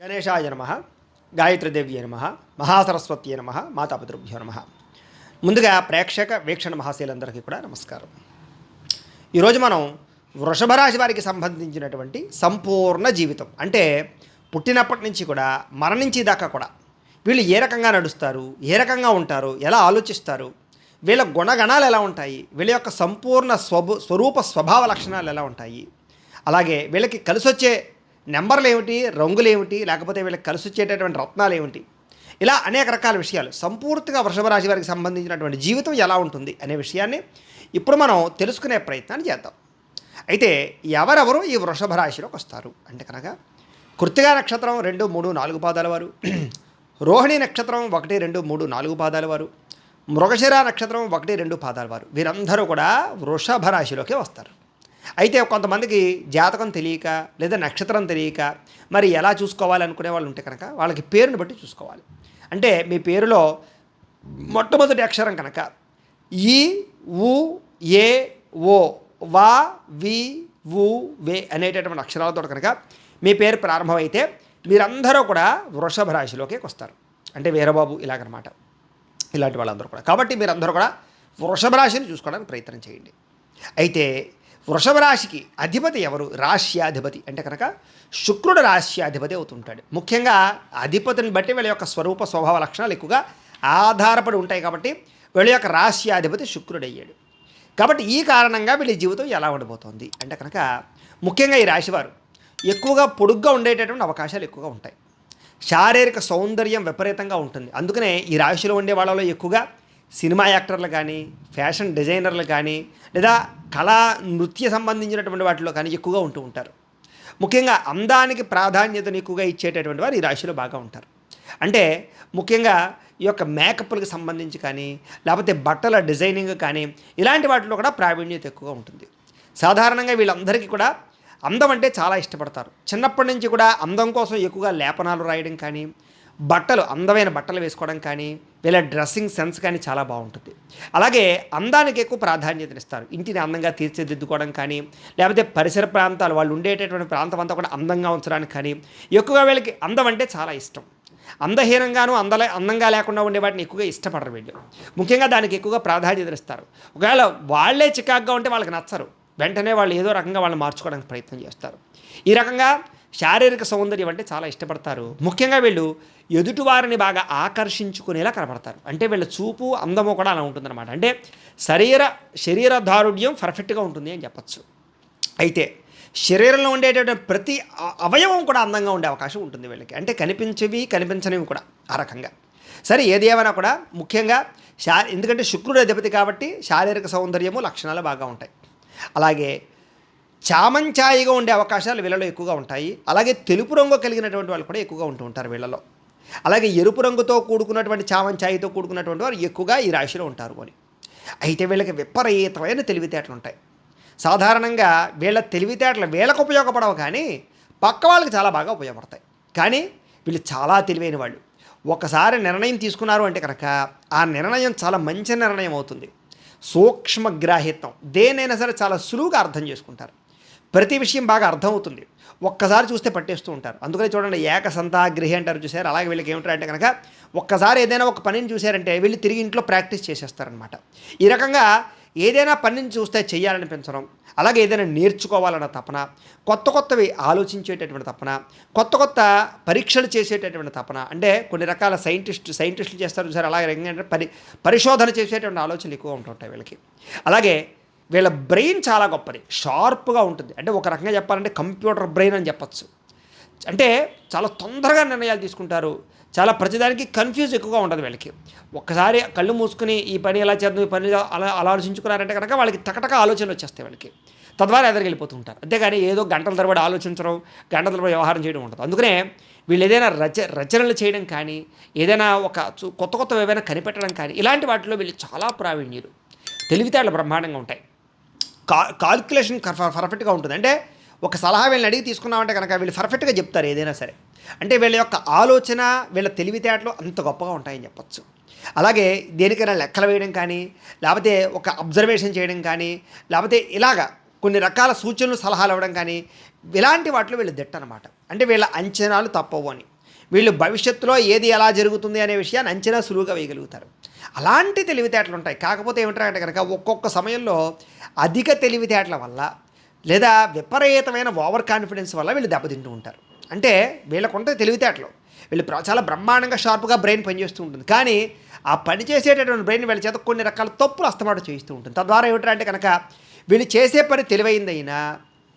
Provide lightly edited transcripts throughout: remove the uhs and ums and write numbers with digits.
గణేశాయ నమ, గాయత్రీదేవ్యే నమ, మహాసరస్వత్యే నమ, మాతాపితృభ్యో నమ. ముందుగా ప్రేక్షక వీక్షణ మహాశీలందరికీ కూడా నమస్కారం. ఈరోజు మనం వృషభ రాశి వారికి సంబంధించినటువంటి సంపూర్ణ జీవితం, అంటే పుట్టినప్పటి నుంచి కూడా మరణించే దాకా కూడా వీళ్ళు ఏ రకంగా నడుస్తారు, ఏ రకంగా ఉంటారు, ఎలా ఆలోచిస్తారు, వీళ్ళ గుణగణాలు ఎలా ఉంటాయి, వీళ్ళ యొక్క సంపూర్ణ స్వరూప స్వభావ లక్షణాలు ఎలా ఉంటాయి, అలాగే వీళ్ళకి కలిసొచ్చే నెంబర్లు ఏమిటి, రంగులు ఏమిటి, లేకపోతే వీళ్ళకి కలిసి వచ్చేటటువంటి రత్నాలు ఏమిటి, ఇలా అనేక రకాల విషయాలు సంపూర్తిగా వృషభ రాశి వారికి సంబంధించినటువంటి జీవితం ఎలా ఉంటుంది అనే విషయాన్ని ఇప్పుడు మనం తెలుసుకునే ప్రయత్నాన్ని చేద్దాం. అయితే ఎవరెవరు ఈ వృషభ రాశిలోకి వస్తారు అంటే కనుక కృత్తికా నక్షత్రం 2, 3, 4 పాదాల వారు, రోహిణి నక్షత్రం 1, 2, 3, 4 పాదాల వారు, మృగశిర నక్షత్రం 1, 2 పాదాల వారు, వీరందరూ కూడా వృషభ రాశిలోకి వస్తారు. అయితే కొంతమందికి జాతకం తెలియక లేదా నక్షత్రం తెలియక మరి ఎలా చూసుకోవాలి అనుకునే వాళ్ళు ఉంటే కనుక వాళ్ళకి పేరుని బట్టి చూసుకోవాలి. అంటే మీ పేరులో మొట్టమొదటి అక్షరం కనుక ఈ, ఉ, ఏ, ఓ, వా, వి, వు, వే అనేటటువంటి అక్షరాలతో కనుక మీ పేరు ప్రారంభమైతే మీరందరూ కూడా వృషభ రాశిలోకి వస్తారు. అంటే వీరబాబు ఇలాగనమాట, ఇలాంటి వాళ్ళందరూ కూడా. కాబట్టి మీరందరూ కూడా వృషభ రాశిని చూసుకోవడానికి ప్రయత్నం చేయండి. అయితే వృషభ రాశికి అధిపతి ఎవరు? రాశ్యాధిపతి అంటే కనుక శుక్రుడు రాశ్యాధిపతి అవుతుంటాడు. ముఖ్యంగా అధిపతిని బట్టి వీళ్ళ యొక్క స్వరూప స్వభావ లక్షణాలు ఎక్కువగా ఆధారపడి ఉంటాయి. కాబట్టి వీళ్ళ యొక్క రాశ్యాధిపతి శుక్రుడు అయ్యాడు. కాబట్టి ఈ కారణంగా వీళ్ళ జీవితం ఎలా ఉండబోతోంది అంటే కనుక ముఖ్యంగా ఈ రాశివారు ఎక్కువగా పొడుగ్గా ఉండేటటువంటి అవకాశాలు ఎక్కువగా ఉంటాయి. శారీరక సౌందర్యం విపరీతంగా ఉంటుంది. అందుకనే ఈ రాశిలో ఉండే వాళ్ళలో ఎక్కువగా సినిమా యాక్టర్లు కానీ, ఫ్యాషన్ డిజైనర్లు కానీ, లేదా కళా నృత్య సంబంధించినటువంటి వాటిలో కానీ ఎక్కువగా ఉంటూ ఉంటారు. ముఖ్యంగా అందానికి ప్రాధాన్యతను ఎక్కువగా ఇచ్చేటటువంటి వారు ఈ రాశిలో బాగా ఉంటారు. అంటే ముఖ్యంగా ఈ యొక్క మేకప్లకు సంబంధించి కానీ, లేకపోతే బట్టల డిజైనింగ్ కానీ, ఇలాంటి వాటిలో కూడా ప్రావీణ్యత ఎక్కువగా ఉంటుంది. సాధారణంగా వీళ్ళందరికీ కూడా అందం అంటే చాలా ఇష్టపడతారు. చిన్నప్పటి నుంచి కూడా అందం కోసం ఎక్కువగా లేపనాలు రాయడం కానీ, అందమైన బట్టలు వేసుకోవడం కానీ, వీళ్ళ డ్రెస్సింగ్ సెన్స్ కానీ చాలా బాగుంటుంది. అలాగే అందానికి ఎక్కువ ప్రాధాన్యతనిస్తారు. ఇంటిని అందంగా తీర్చిదిద్దుకోవడం కానీ, లేకపోతే పరిసర ప్రాంతాలు వాళ్ళు ఉండేటటువంటి ప్రాంతం అంతా కూడా అందంగా ఉంచడానికి కానీ ఎక్కువగా వీళ్ళకి అందం అంటే చాలా ఇష్టం. అందహీనంగాను అందంగా లేకుండా ఉండే వాటిని ఎక్కువగా ఇష్టపడరు వీళ్ళు. ముఖ్యంగా దానికి ఎక్కువగా ప్రాధాన్యతనిస్తారు. ఒకవేళ వాళ్ళే చికాగ్గా ఉంటే వాళ్ళకి నచ్చరు, వెంటనే వాళ్ళు ఏదో రకంగా వాళ్ళని మార్చుకోవడానికి ప్రయత్నం చేస్తారు. ఈ రకంగా శారీరక సౌందర్యం అంటే చాలా ఇష్టపడతారు. ముఖ్యంగా వీళ్ళు ఎదుటివారిని బాగా ఆకర్షించుకునేలా కనపడతారు. అంటే వీళ్ళ చూపు అందము కూడా అలా ఉంటుందన్నమాట. అంటే శరీర దారుఢ్యం పర్ఫెక్ట్గా ఉంటుంది అని చెప్పచ్చు. అయితే శరీరంలో ఉండేటటువంటి ప్రతి అవయవం కూడా అందంగా ఉండే అవకాశం ఉంటుంది వీళ్ళకి. అంటే కనిపించనివి కూడా ఆ రకంగా. సరే, ఏది ఏమైనా కూడా ముఖ్యంగా ఎందుకంటే శుక్రుడు అధిపతి కాబట్టి శారీరక సౌందర్యము లక్షణాలు బాగా ఉంటాయి. అలాగే చామంచాయిగా ఉండే అవకాశాలు వీళ్ళలో ఎక్కువగా ఉంటాయి. అలాగే తెలుపు రంగు కలిగినటువంటి వాళ్ళు కూడా ఎక్కువగా ఉంటూ ఉంటారు వీళ్ళలో. అలాగే ఎరుపు రంగుతో కూడుకున్నటువంటి చామంచాయితో కూడుకున్నటువంటి వారు ఎక్కువగా ఈ రాశిలో ఉంటారు అని. అయితే వీళ్ళకి విపరీతమైన తెలివితేటలు ఉంటాయి. సాధారణంగా వీళ్ళ తెలివితేటలు వీళ్ళకు ఉపయోగపడవు, కానీ పక్క వాళ్ళకి చాలా బాగా ఉపయోగపడతాయి. కానీ వీళ్ళు చాలా తెలివైన వాళ్ళు. ఒకసారి నిర్ణయం తీసుకున్నారు అంటే కనుక ఆ నిర్ణయం చాలా మంచి నిర్ణయం అవుతుంది. సూక్ష్మగ్రాహిత్వం, దేనైనా సరే చాలా సులువుగా అర్థం చేసుకుంటారు. ప్రతి విషయం బాగా అర్థమవుతుంది. ఒక్కసారి చూస్తే పట్టేస్తూ ఉంటారు. అందుకని చూడండి, ఏకసంతాగ్రహి అంటారు చూసారు. అలాగే వీళ్ళకి ఏమిటంటే కనుక ఒక్కసారి ఏదైనా ఒక పనిని చూశారంటే వీళ్ళు తిరిగి ఇంట్లో ప్రాక్టీస్ చేసేస్తారనమాట. ఈ రకంగా ఏదైనా పనిని చూస్తే చేయాలనిపించడం, అలాగే ఏదైనా నేర్చుకోవాలన్న తపన, కొత్తవి ఆలోచించేటటువంటి తపన, కొత్త పరీక్షలు చేసేటటువంటి తపన, అంటే కొన్ని రకాల సైంటిస్టులు చేస్తారు చూసారు. అలాగే ఏంటంటే పరిశోధన చేసేటువంటి ఆలోచనలు ఎక్కువ ఉంటుంటాయి వీళ్ళకి. అలాగే వీళ్ళ బ్రెయిన్ చాలా గొప్పది, షార్ప్గా ఉంటుంది. అంటే ఒక రకంగా చెప్పాలంటే కంప్యూటర్ బ్రెయిన్ అని చెప్పచ్చు. అంటే చాలా తొందరగా నిర్ణయాలు తీసుకుంటారు. చాలా ప్రతిదానికి కన్ఫ్యూజ్ ఎక్కువగా ఉంటుంది వీళ్ళకి. ఒక్కసారి కళ్ళు మూసుకుని ఈ పని ఎలా చేద్దాం, ఈ పని అలా ఆలోచించుకున్నారంటే కనుక వాళ్ళకి టకటక ఆలోచనలు వచ్చేస్తాయి వాళ్ళకి. తద్వారా ఎదురుకెళ్ళిపోతూ ఉంటారు. అంతేగాని ఏదో గంటల తరబడి ఆలోచించడం, గంటల తరబడి వ్యవహారం చేయడం ఉంటుంది. అందుకనే వీళ్ళు ఏదైనా రచనలు చేయడం కానీ, ఏదైనా ఒక కొత్త ఏవైనా కనిపెట్టడం కానీ, ఇలాంటి వాటిలో వీళ్ళు చాలా ప్రావీణ్యులు. తెలివితేటలు బ్రహ్మాండంగా ఉంటాయి. కాల్కులేషన్ పర్ఫెక్ట్గా ఉంటుంది. అంటే ఒక సలహా వీళ్ళని అడిగి తీసుకున్నామంటే కనుక వీళ్ళు పర్ఫెక్ట్గా చెప్తారు ఏదైనా సరే. అంటే వీళ్ళ యొక్క ఆలోచన, వీళ్ళ తెలివితేటలు అంత గొప్పగా ఉంటాయని చెప్పచ్చు. అలాగే దేనికైనా లెక్కలు వేయడం కానీ, లేకపోతే ఒక అబ్జర్వేషన్ చేయడం కానీ, లేకపోతే ఇలాగా కొన్ని రకాల సూచనలు సలహాలు ఇవ్వడం కానీ ఇలాంటి వాటిలో వీళ్ళు దిట్టనమాట. అంటే వీళ్ళ అంచనాలు తప్పవు అని. వీళ్ళు భవిష్యత్తులో ఏది ఎలా జరుగుతుంది అనే విషయాన్ని అంచనా సులువుగా వేయగలుగుతారు. అలాంటి తెలివితేటలు ఉంటాయి. కాకపోతే ఏమిటంటే కనుక ఒక్కొక్క సమయంలో అధిక తెలివితేటల వల్ల లేదా విపరీతమైన ఓవర్ కాన్ఫిడెన్స్ వల్ల వీళ్ళు దెబ్బతింటూ ఉంటారు. అంటే వీళ్ళకుంటే తెలివితేటలు, వీళ్ళు చాలా బ్రహ్మాండంగా షార్ప్గా బ్రెయిన్ పనిచేస్తూ ఉంటుంది. కానీ ఆ పని చేసేటటువంటి బ్రెయిన్ వీళ్ళ చేత కొన్ని రకాల తప్పులు అస్తమాటు చేయిస్తూ ఉంటుంది. తద్వారా ఏమిటంటే కనుక వీళ్ళు చేసే పని తెలివైందైనా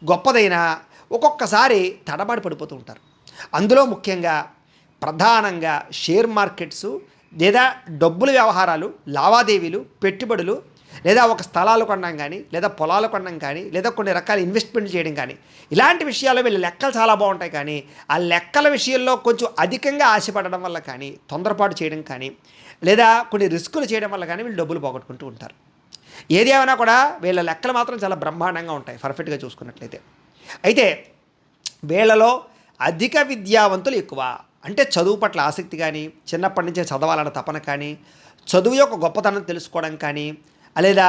గొప్పదైనా ఒక్కొక్కసారి తడబాటు పడిపోతూ ఉంటారు. అందులో ముఖ్యంగా ప్రధానంగా షేర్ మార్కెట్స్ లేదా డబ్బుల వ్యవహారాలు, లావాదేవీలు, పెట్టుబడులు, లేదా ఒక స్థలాలు కొనడం కానీ లేదా పొలాలు కొనడం కానీ లేదా కొన్ని రకాల ఇన్వెస్ట్మెంట్ చేయడం కానీ ఇలాంటి విషయాల్లో వీళ్ళ లెక్కలు చాలా బాగుంటాయి. కానీ ఆ లెక్కల విషయంలో కొంచెం అధికంగా ఆశపడడం వల్ల కానీ తొందరపాటు చేయడం కానీ లేదా కొన్ని రిస్కులు చేయడం వల్ల కానీ వీళ్ళు డబ్బులు పోగొట్టుకుంటూ ఉంటారు. ఏది ఏమైనా కూడా వీళ్ళ లెక్కలు మాత్రం చాలా బ్రహ్మాండంగా ఉంటాయి పర్ఫెక్ట్గా చూసుకున్నట్లయితే. అయితే వీళ్ళలో అధిక విద్యావంతులు ఎక్కువ. అంటే చదువు పట్ల ఆసక్తి కానీ చిన్నప్పటి నుంచే చదవాలన్న తపన కానీ చదువు యొక్క గొప్పతనం తెలుసుకోవడం కానీ లేదా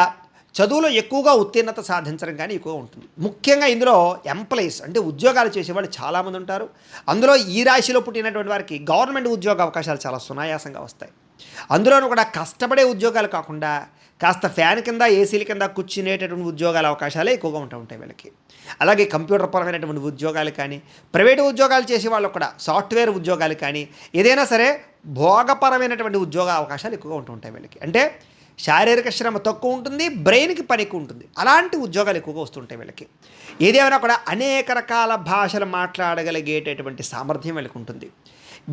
చదువులో ఎక్కువగా ఉత్తీర్ణత సాధించడం కానీ ఎక్కువ ఉంటుంది. ముఖ్యంగా ఇందులో ఎంప్లాయీస్ అంటే ఉద్యోగాలు చేసేవాళ్ళు చాలామంది ఉంటారు. అందులో ఈ రాశిలో పుట్టినటువంటి వారికి గవర్నమెంట్ ఉద్యోగ అవకాశాలు చాలా సునాయాసంగా వస్తాయి. అందులోనూ కూడా కష్టపడే ఉద్యోగాలు కాకుండా కాస్త ఫ్యాన్ కింద ఏసీల కింద కూర్చునేటటువంటి ఉద్యోగాల అవకాశాలే ఎక్కువగా ఉంటాయి వీళ్ళకి. అలాగే కంప్యూటర్ పరమైనటువంటి ఉద్యోగాలు కానీ ప్రైవేటు ఉద్యోగాలు చేసే వాళ్ళకు కూడా సాఫ్ట్వేర్ ఉద్యోగాలు కానీ ఏదైనా సరే భోగపరమైనటువంటి ఉద్యోగ అవకాశాలు ఎక్కువగా ఉంటాయి వీళ్ళకి. అంటే శారీరక శ్రమ తక్కువ ఉంటుంది, బ్రెయిన్కి పని ఎక్కువ ఉంటుంది. అలాంటి ఉద్యోగాలు ఎక్కువగా వస్తుంటాయి వీళ్ళకి. ఏదేమైనా కూడా అనేక రకాల భాషలు మాట్లాడగలిగేటటువంటి సామర్థ్యం వీళ్ళకి ఉంటుంది.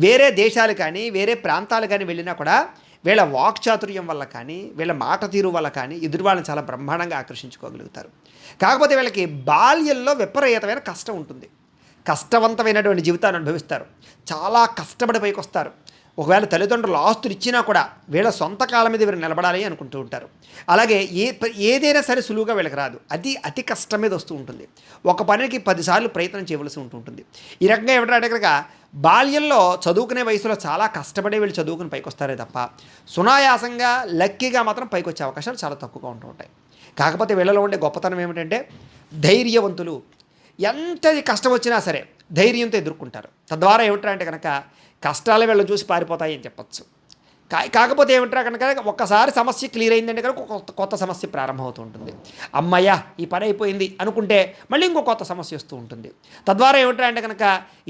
వేరే దేశాలు కానీ వేరే ప్రాంతాలు కానీ వెళ్ళినా కూడా వీళ్ళ వాక్చాతుర్యం వల్ల కానీ వీళ్ళ మాట తీరు వల్ల కానీ ఎదురు వాళ్ళని చాలా బ్రహ్మాండంగా ఆకర్షించుకోగలుగుతారు. కాకపోతే వీళ్ళకి బాల్యంలో విపరీతమైన కష్టం ఉంటుంది. కష్టవంతమైనటువంటి జీవితాన్ని అనుభవిస్తారు. చాలా కష్టపడి పైకి వస్తారు. ఒకవేళ తల్లిదండ్రులు ఆస్తులు ఇచ్చినా కూడా వీళ్ళ సొంత కాళ్ళ మీద వీరు నిలబడాలి అనుకుంటూ ఉంటారు. అలాగే ఏదైనా సరే సులువుగా వీళ్ళకి రాదు. అతి కష్టం మీద వస్తూ ఉంటుంది. ఒక పనికి 10 సార్లు ప్రయత్నం చేయవలసి ఉంటుంది. ఈ రకంగా ఏమిటంటే కనుక బాల్యంలో చదువుకునే వయసులో చాలా కష్టపడే వీళ్ళు చదువుకుని పైకి వస్తారే తప్ప సునాయాసంగా లక్కీగా మాత్రం పైకి వచ్చే అవకాశాలు చాలా తక్కువగా ఉంటాయి. కాకపోతే వీళ్ళలో ఉండే గొప్పతనం ఏమిటంటే ధైర్యవంతులు. ఎంతది కష్టం వచ్చినా సరే ధైర్యంతో ఎదుర్కొంటారు. తద్వారా ఏమిటంటే కనుక కష్టాలు వీళ్ళని చూసి పారిపోతాయి అని చెప్పచ్చు. కాకపోతే ఏమిట్రా కనుక ఒక్కసారి సమస్య క్లియర్ అయిందంటే కనుక కొత్త సమస్య ప్రారంభమవుతూ ఉంటుంది. అమ్మయ్య ఈ పని అయిపోయింది అనుకుంటే మళ్ళీ ఇంకో కొత్త సమస్య వస్తూ ఉంటుంది. తద్వారా ఏమిట్రా అంటే కనుక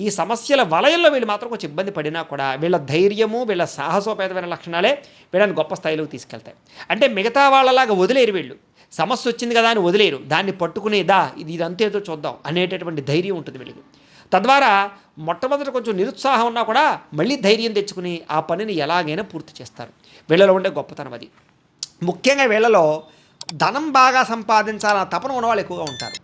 ఈ సమస్యల వలయంలో వీళ్ళు మాత్రం కొంచెం ఇబ్బంది పడినా కూడా వీళ్ళ ధైర్యము వీళ్ళ సాహసోపేతమైన లక్షణాలే వీళ్ళని గొప్ప స్థాయిలోకి తీసుకెళ్తాయి. అంటే మిగతా వాళ్ళలాగా వదిలేరు వీళ్ళు. సమస్య వచ్చింది కదా అని వదిలేరు. దాన్ని పట్టుకుని ఇదంతేదో చూద్దాం అనేటటువంటి ధైర్యం ఉంటుంది వీళ్ళకి. తద్వారా మొట్టమొదటి కొంచెం నిరుత్సాహం ఉన్నా కూడా మళ్ళీ ధైర్యం తెచ్చుకుని ఆ పనిని ఎలాగైనా పూర్తి చేస్తారు. వీళ్ళలో ఉండే గొప్పతనం అది. ముఖ్యంగా వీళ్ళలో ధనం బాగా సంపాదించాలన్న తపన ఉన్నవాళ్ళు ఎక్కువగా ఉంటారు.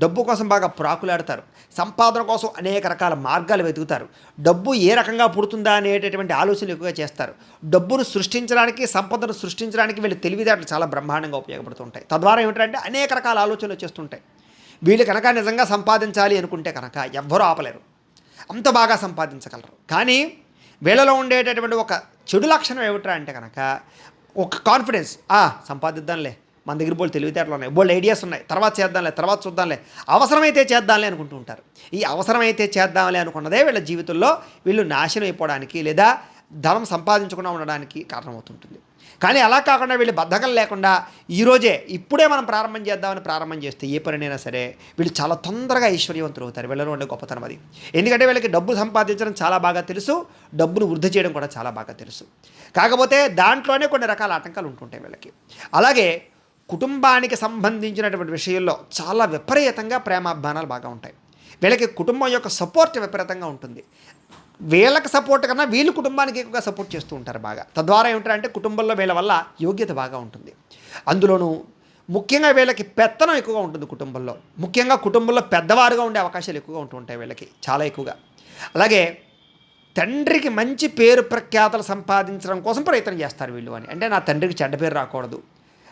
డబ్బు కోసం బాగా ప్రాకులాడతారు. సంపాదన కోసం అనేక రకాల మార్గాలు వెతుకుతారు. డబ్బు ఏ రకంగా పుడుతుందా అనేటటువంటి ఆలోచనలు ఎక్కువగా చేస్తారు. డబ్బును సృష్టించడానికి సంపదను సృష్టించడానికి వీళ్ళ తెలివితేటలు చాలా బ్రహ్మాండంగా ఉపయోగపడుతుంటాయి. తద్వారా ఏమిటంటే అనేక రకాల ఆలోచనలు వచ్చేస్తుంటాయి. వీళ్ళు కనుక నిజంగా సంపాదించాలి అనుకుంటే కనుక ఎవ్వరూ ఆపలేరు, అంత బాగా సంపాదించగలరు. కానీ వీళ్ళలో ఉండేటటువంటి ఒక చెడు లక్షణం ఏమిట్రా అంటే కనుక ఒక కాన్ఫిడెన్స్. సంపాదిద్దాంలే, మన దగ్గర బోళ్ళు తెలివితేటలు ఉన్నాయి, బోళ్ళు ఐడియాస్ ఉన్నాయి, తర్వాత చేద్దాంలే, తర్వాత చూద్దాంలే, అవసరమైతే చేద్దాంలే అనుకుంటూ ఉంటారు. ఈ అవసరమైతే చేద్దాంలే అనుకున్నదే వీళ్ళ జీవితంలో వీళ్ళు నాశనం అయిపోవడానికి లేదా ధనం సంపాదించకుండా ఉండడానికి కారణమవుతుంటుంది. కానీ అలా కాకుండా వీళ్ళు బద్ధకం లేకుండా ఈరోజే ఇప్పుడే మనం ప్రారంభం చేస్తే ఏ పనినైనా సరే వీళ్ళు చాలా తొందరగా ఐశ్వర్యవంతులు అవుతారు. వీళ్ళలో ఉండే గొప్పతనం అది. ఎందుకంటే వీళ్ళకి డబ్బు సంపాదించడం చాలా బాగా తెలుసు, డబ్బును వృద్ధి చేయడం కూడా చాలా బాగా తెలుసు. కాకపోతే దాంట్లోనే కొన్ని రకాల ఆటంకాలు ఉంటుంటాయి వీళ్ళకి. అలాగే కుటుంబానికి సంబంధించినటువంటి విషయంలో చాలా విపరీతంగా ప్రేమాభిమానాలు బాగా ఉంటాయి. వీళ్ళకి కుటుంబం యొక్క సపోర్ట్ విపరీతంగా ఉంటుంది. వీళ్ళకి సపోర్ట్ కన్నా వీళ్ళు కుటుంబానికి ఎక్కువగా సపోర్ట్ చేస్తూ ఉంటారు బాగా. తద్వారా ఏమిటంటే కుటుంబంలో వీళ్ళ వల్ల యోగ్యత బాగా ఉంటుంది. అందులోనూ ముఖ్యంగా వీళ్ళకి పెత్తనం ఎక్కువగా ఉంటుంది కుటుంబంలో. ముఖ్యంగా కుటుంబంలో పెద్దవారుగా ఉండే అవకాశాలు ఎక్కువగా ఉంటూ ఉంటాయి వీళ్ళకి చాలా ఎక్కువగా. అలాగే తండ్రికి మంచి పేరు ప్రఖ్యాతలు సంపాదించడం కోసం ప్రయత్నం చేస్తారు వీళ్ళు అని. అంటే నా తండ్రికి చెడ్డ పేరు రాకూడదు,